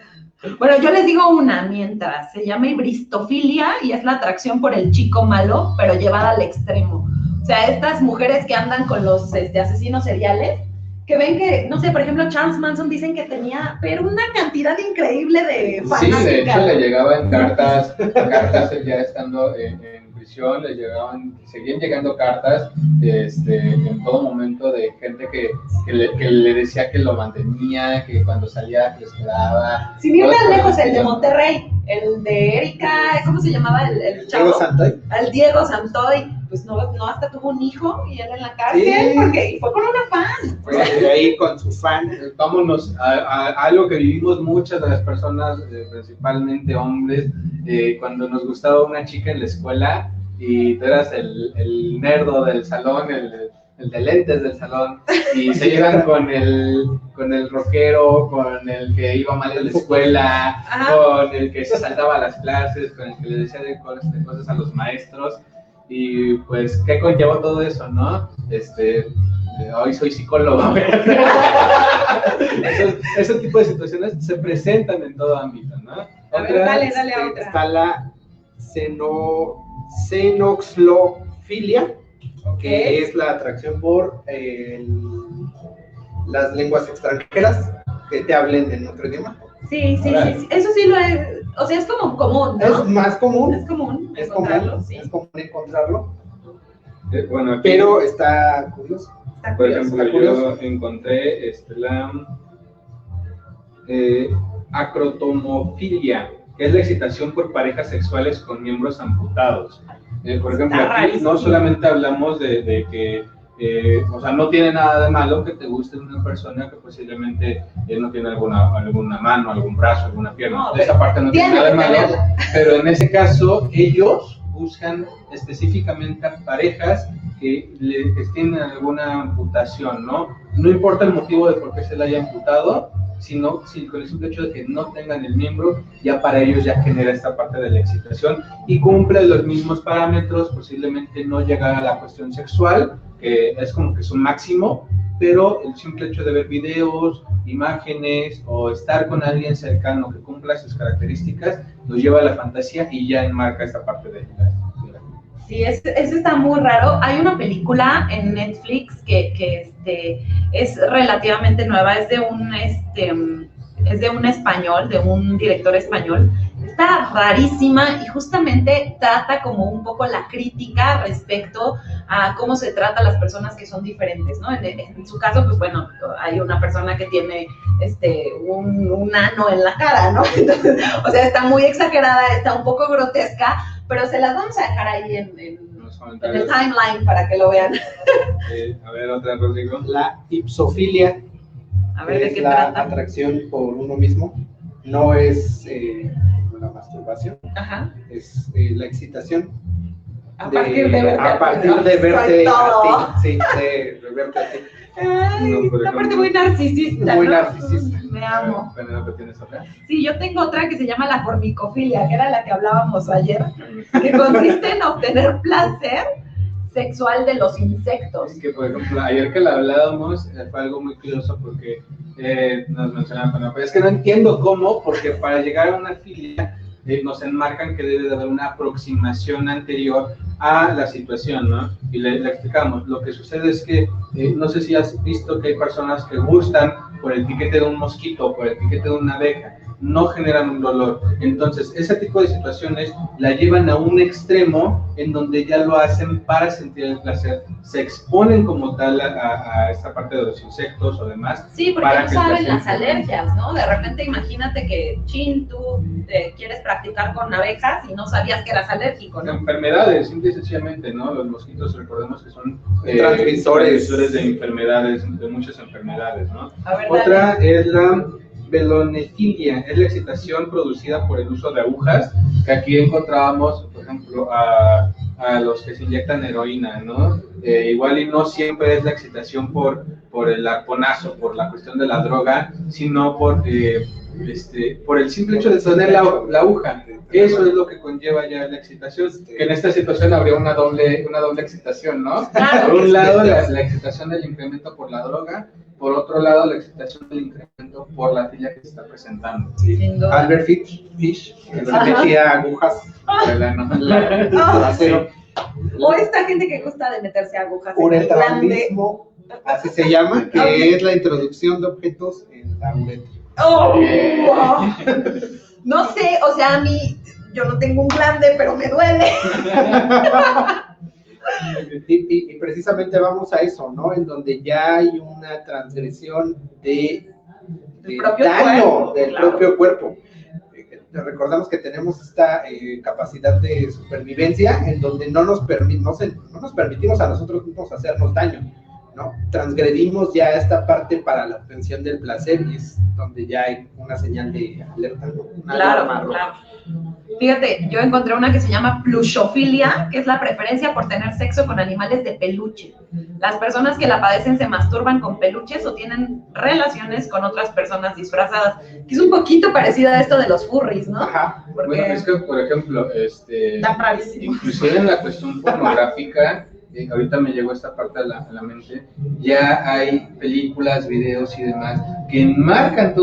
Bueno, yo les digo una mientras, se llama hibristofilia y es la atracción por el chico malo, pero llevada al extremo. O sea, estas mujeres que andan con los asesinos seriales, que ven que, no sé, por ejemplo, Charles Manson dicen que tenía, pero una cantidad increíble de fanáticas. Sí, de hecho le llegaban cartas ya estando en prisión, seguían llegando cartas en todo momento de gente que le decía que lo mantenía, que cuando salía que lo esperaba. Sin ir tan lejos, el de Monterrey, el de Erika, ¿cómo se llamaba el chavo? Diego Santoy. Al Diego Santoy, pues no, hasta tuvo un hijo y él en la cárcel, sí, porque fue con una fan. Pues de ahí con su fan. Vámonos a algo que vivimos muchas de las personas, principalmente hombres, cuando nos gustaba una chica en la escuela y tú eras el nerdo del salón, el de lentes del salón, y se llevan con el rockero, con el que iba mal en la escuela, con el que se saltaba a las clases, con el que le decía de cosas a los maestros, y pues, ¿qué conllevó todo eso, no? Hoy soy psicólogo. Ese tipo de situaciones se presentan en todo ámbito, ¿no? A ver, dale a otra. Está la xenoxlofilia, que es la atracción por las lenguas extranjeras que te hablen en otro idioma. Sí, eso sí lo es, o sea, es como común, ¿no? Es más común. Es común Es encontrarlo, sí. Es común encontrarlo. Bueno, aquí, pero está curioso. Por ejemplo, yo encontré la acrotomofilia, que es la excitación por parejas sexuales con miembros amputados. Por ejemplo, aquí no solamente hablamos de que, o sea, no tiene nada de malo que te guste una persona que posiblemente no tiene alguna mano, algún brazo, alguna pierna. No, esa parte no tiene nada de malo, pero en ese caso ellos buscan específicamente a parejas que tienen alguna amputación, ¿no? No importa el motivo de por qué se le haya amputado, sino con el simple hecho de que no tengan el miembro, ya para ellos ya genera esta parte de la excitación y cumple los mismos parámetros, posiblemente no llegar a la cuestión sexual, que es como que su máximo, pero el simple hecho de ver videos, imágenes o estar con alguien cercano que cumpla sus características, los lleva a la fantasía y ya enmarca esta parte de la. Sí, eso está muy raro. Hay una película en Netflix que es relativamente nueva, es de un español, de un director español. Está rarísima y justamente trata como un poco la crítica respecto a cómo se trata a las personas que son diferentes, ¿no? En su caso, pues bueno, hay una persona que tiene un ano en la cara, ¿no? Entonces, o sea, está muy exagerada, está un poco grotesca, pero se las vamos a dejar ahí en el timeline para que lo vean. A ver, otra, Rodrigo. La ipsofilia. A ver, ¿de qué la trata? Atracción por uno mismo. No es la masturbación. Ajá. Es la excitación. A partir de verte a ti. Sí, de verte a ti. Ay, una parte muy narcisista. Muy ¿no? narcisista. Me amo. ¿Tienes otra? Sí, yo tengo otra que se llama la formicofilia, que era la que hablábamos ayer, que consiste en obtener placer sexual de los insectos. Es que, por ejemplo, ayer que la hablábamos, fue algo muy curioso porque nos mencionaban, pero es que no entiendo cómo, porque para llegar a una filia nos enmarcan que debe de haber una aproximación anterior a la situación, ¿no? Y le explicamos, lo que sucede es que, no sé si has visto que hay personas que gustan por el piquete de un mosquito o por el piquete de una abeja, no generan un dolor. Entonces, ese tipo de situaciones la llevan a un extremo en donde ya lo hacen para sentir el placer, se exponen como tal a esta parte de los insectos o demás. Sí, porque no saben las alergias, ¿no? De repente imagínate que, tú quieres practicar con abejas y no sabías que eras alérgico, ¿no? Enfermedades, simple y sencillamente, ¿no? Los mosquitos, recordemos que son transmisores de enfermedades, de muchas enfermedades, ¿no? A ver, otra es la velonefilia, es la excitación producida por el uso de agujas, que aquí encontrábamos, por ejemplo, a los que se inyectan heroína, ¿no? Igual y no siempre es la excitación por el arponazo, por la cuestión de la droga, sino por el simple hecho de tener la aguja. Eso es lo que conlleva ya la excitación, que en esta situación habría una doble excitación, ¿no? Claro. Por un lado, la excitación del incremento por la droga, por otro lado, la excitación del incremento por la filia que se está presentando. ¿Sí? Albert Fish, que se metía agujas Sí. O esta gente que gusta de meterse agujas. Uretralismo, así se llama, que es la introducción de objetos en la uretra. Oh, wow. No sé, o sea, a mí, yo no tengo un glande, pero me duele. Y precisamente vamos a eso, ¿no? En donde ya hay una transgresión del daño del propio cuerpo. Recordamos que tenemos esta capacidad de supervivencia en donde no nos permitimos a nosotros mismos hacernos daño, ¿no? Transgredimos ya esta parte para la obtención del placer y es donde ya hay una señal de alerta, ¿no? Claro. Fíjate, yo encontré una que se llama plushofilia, que es la preferencia por tener sexo con animales de peluche. Las personas que la padecen se masturban con peluches o tienen relaciones con otras personas disfrazadas, que es un poquito parecido a esto de los furries, ¿no? Ajá. Porque bueno, es que, por ejemplo, está rarísimo. inclusive en la cuestión pornográfica, ahorita me llegó esta parte a la mente, ya hay películas, videos y demás que enmarcan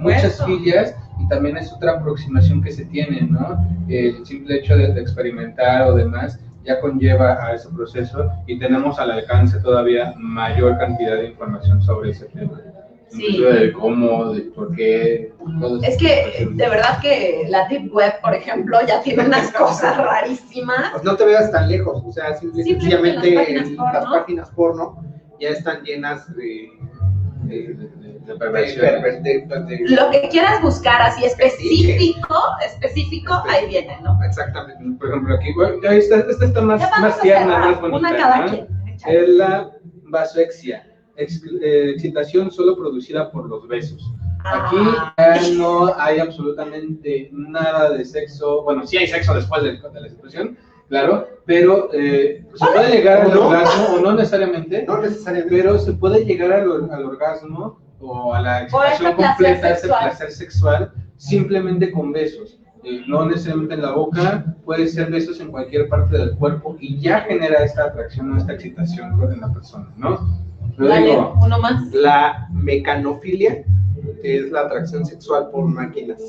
muchas filias, y también es otra aproximación que se tiene, ¿no? El simple hecho de experimentar o demás ya conlleva a ese proceso y tenemos al alcance todavía mayor cantidad de información sobre ese tema. Sí. De cómo, de por qué. Es que de verdad que la Deep Web, por ejemplo, ya tiene unas cosas rarísimas. Pues no te veas tan lejos, o sea, sencillamente las páginas porno ya están llenas de perversión. Lo que quieras buscar así específico, ahí viene, ¿no? Exactamente. Por ejemplo, aquí, bueno, esta está más tierna, más bonita. Una cada ¿no? quien. Es la vasoexia, excitación solo producida por los besos. Aquí ya no hay absolutamente nada de sexo. Bueno, sí hay sexo después de la excitación, claro, pero se puede llegar al orgasmo, o no necesariamente, pero se puede llegar al orgasmo o a la excitación completa, ese placer sexual, simplemente con besos. No necesariamente en la boca, puede ser besos en cualquier parte del cuerpo y ya genera esta atracción o esta excitación en la persona, ¿no? Dale, uno más. La mecanofilia, que es la atracción sexual por máquinas.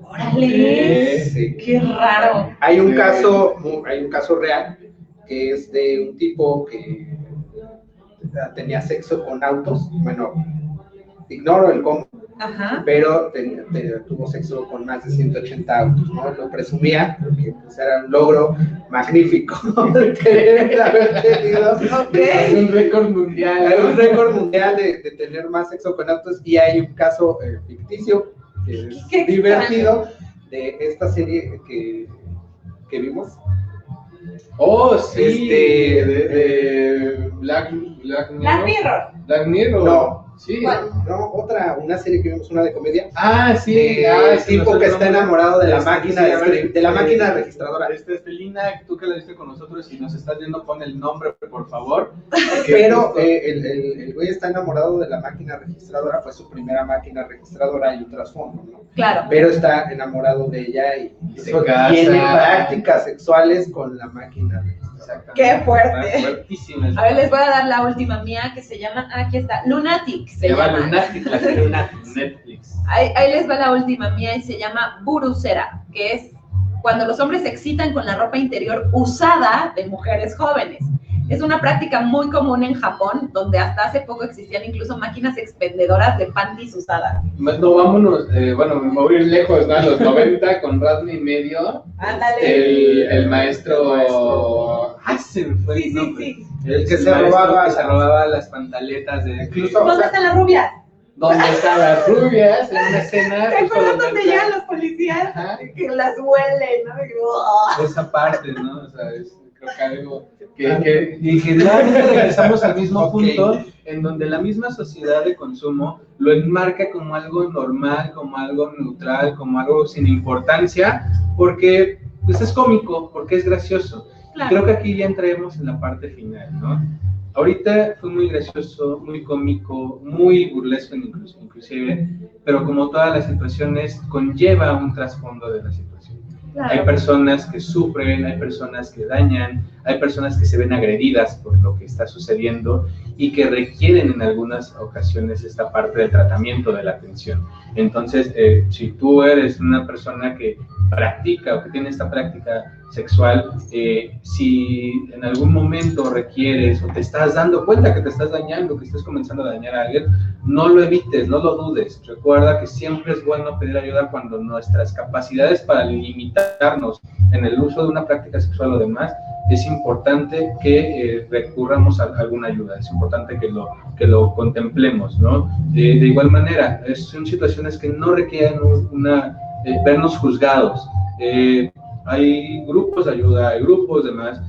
¡Órale! Sí. ¡Qué raro! Hay un caso real, que es de un tipo que tenía sexo con autos, bueno, ignoro el cómo, pero tuvo sexo con más de 180 autos, ¿no? Lo presumía, porque pues, era un logro magnífico de haber tenido Okay. un récord mundial de tener más sexo con autos, y hay un caso ficticio que es divertido de esta serie que vimos. Oh, sí, de Black Mirror. Black Mirror. No. Sí. No, una serie que vimos, una de comedia. Ah, sí. El tipo que está enamorado de la máquina de la máquina registradora. Felina, tú que la viste con nosotros y nos estás viendo, pon el nombre, por favor. Pero el güey está enamorado de la máquina registradora, fue su primera máquina registradora y un trasfondo, ¿no? Claro. Pero está enamorado de ella y tiene prácticas sexuales con la máquina registradora. ¡Qué fuerte! Fuertísimas. A ver, les voy a dar la última mía que se llama, aquí está, Lunatic. Se llama Lunatic, la serie Netflix. Ahí les va la última mía y se llama Burucera, que es cuando los hombres se excitan con la ropa interior usada de mujeres jóvenes. Es una práctica muy común en Japón, donde hasta hace poco existían incluso máquinas expendedoras de panties usadas. No, vámonos, bueno, me voy a ir lejos, ¿no? A los 90 con Radley Medio. Ándale. El maestro Hassen fue Sí, sí, sí. el que se robaba las pantaletas de... Incluso, ¿Dónde están las rubias? ¿Dónde están las rubias? En una escena. ¿Te acuerdas dónde llegan los policías? Ajá. Que las huelen, ¿no? Esa parte, ¿no? O sea, creo que algo y generalmente regresamos al mismo punto en donde la misma sociedad de consumo lo enmarca como algo normal, como algo neutral, como algo sin importancia, porque pues es cómico, porque es gracioso. Claro. Creo que aquí ya entraremos en la parte final, ¿no? Ahorita fue muy gracioso, muy cómico, muy burlesco inclusive, pero como todas las situaciones conlleva un trasfondo de la situación. Claro. Hay personas que sufren, hay personas que dañan, hay personas que se ven agredidas por lo que está sucediendo y que requieren en algunas ocasiones esta parte del tratamiento de la atención. Entonces, si tú eres una persona que practica o que tiene esta práctica sexual, si en algún momento requieres o te estás dando cuenta que te estás dañando, que estás comenzando a dañar a alguien, no lo evites, no lo dudes. Recuerda que siempre es bueno pedir ayuda cuando nuestras capacidades para limitarnos en el uso de una práctica sexual o demás, es importante que recurramos a alguna ayuda, es importante que lo contemplemos, ¿no? De igual manera, son situaciones que no requieren vernos juzgados. Hay grupos de ayuda, hay grupos demás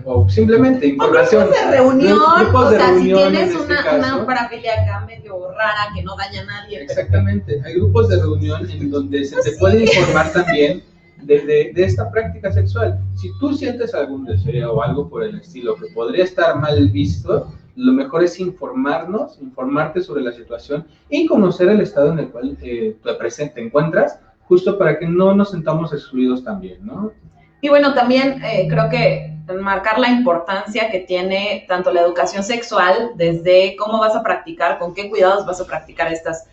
o simplemente información. O grupos de reunión, grupos de reunión, si tienes una parafilia acá medio rara que no daña a nadie. Exactamente, hay grupos de reunión en donde se te puede informar también de esta práctica sexual. Si tú sientes algún deseo o algo por el estilo que podría estar mal visto, lo mejor es informarte sobre la situación y conocer el estado en el cual te encuentras, justo para que no nos sentamos excluidos también, ¿no? Y bueno, también creo que marcar la importancia que tiene tanto la educación sexual, desde cómo vas a practicar, con qué cuidados vas a practicar estas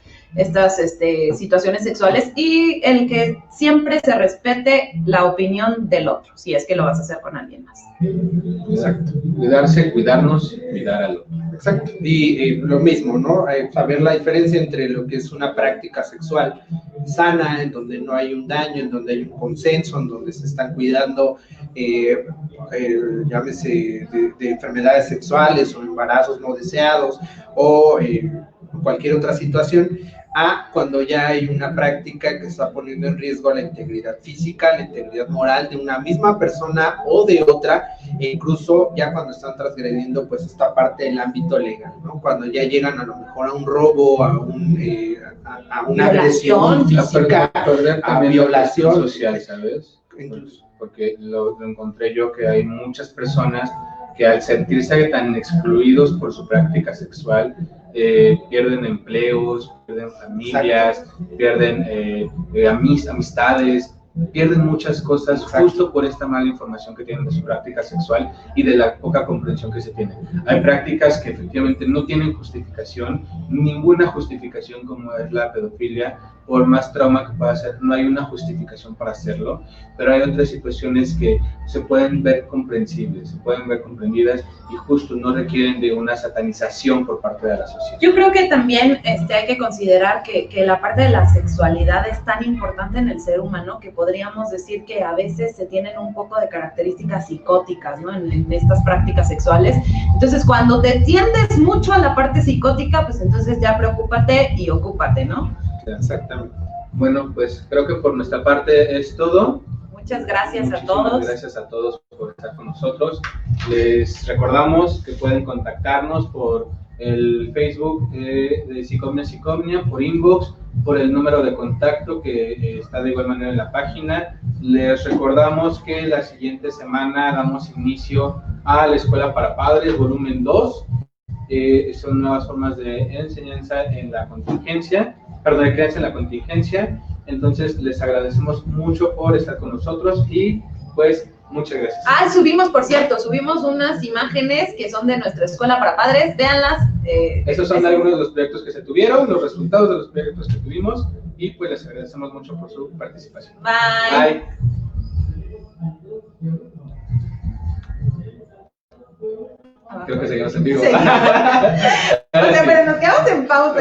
situaciones sexuales, y el que siempre se respete la opinión del otro, si es que lo vas a hacer con alguien más. Exacto. Cuidarnos, cuidar al otro. Exacto. Y lo mismo, ¿no? Saber la diferencia entre lo que es una práctica sexual sana, en donde no hay un daño, en donde hay un consenso, en donde se están cuidando, llámese de enfermedades sexuales o embarazos no deseados o cualquier otra situación, a cuando ya hay una práctica que está poniendo en riesgo la integridad física, la integridad moral de una misma persona o de otra, e incluso ya cuando están transgrediendo pues esta parte del ámbito legal, ¿no? Cuando ya llegan a lo mejor a un robo, a una agresión física, a violación social, ¿sabes? Incluso. Porque lo encontré yo, que hay muchas personas que al sentirse tan excluidos por su práctica sexual, pierden empleos, pierden familias, exacto, pierden amistades, pierden muchas cosas, exacto, justo por esta mala información que tienen de su práctica sexual y de la poca comprensión que se tiene. Hay prácticas que efectivamente no tienen justificación, ninguna justificación, como es la pedofilia, por más trauma que pueda ser, no hay una justificación para hacerlo, pero hay otras situaciones que se pueden ver comprensibles, se pueden ver comprendidas y justo no requieren de una satanización por parte de la sociedad. Yo creo que también hay que considerar que la parte de la sexualidad es tan importante en el ser humano que podríamos decir que a veces se tienen un poco de características psicóticas, ¿no? En estas prácticas sexuales. Entonces, cuando te tiendes mucho a la parte psicótica, pues entonces ya preocúpate y ocúpate, ¿no? Exactamente. Bueno, pues creo que por nuestra parte es todo. Muchas gracias a todos. Gracias a todos por estar con nosotros. Les recordamos que pueden contactarnos por el Facebook de Psicomnia, por inbox, por el número de contacto que está de igual manera en la página. Les recordamos que la siguiente semana damos inicio a la Escuela para Padres, volumen 2. Son nuevas formas de enseñanza en la contingencia, de creencia en la contingencia. Entonces les agradecemos mucho por estar con nosotros y pues muchas gracias. Subimos unas imágenes que son de nuestra Escuela para Padres, véanlas. Estos son algunos de los proyectos que se tuvieron, los resultados de los proyectos que tuvimos, y pues les agradecemos mucho por su participación. Bye. Creo que seguimos en vivo. Sí. Pero nos quedamos en pausa.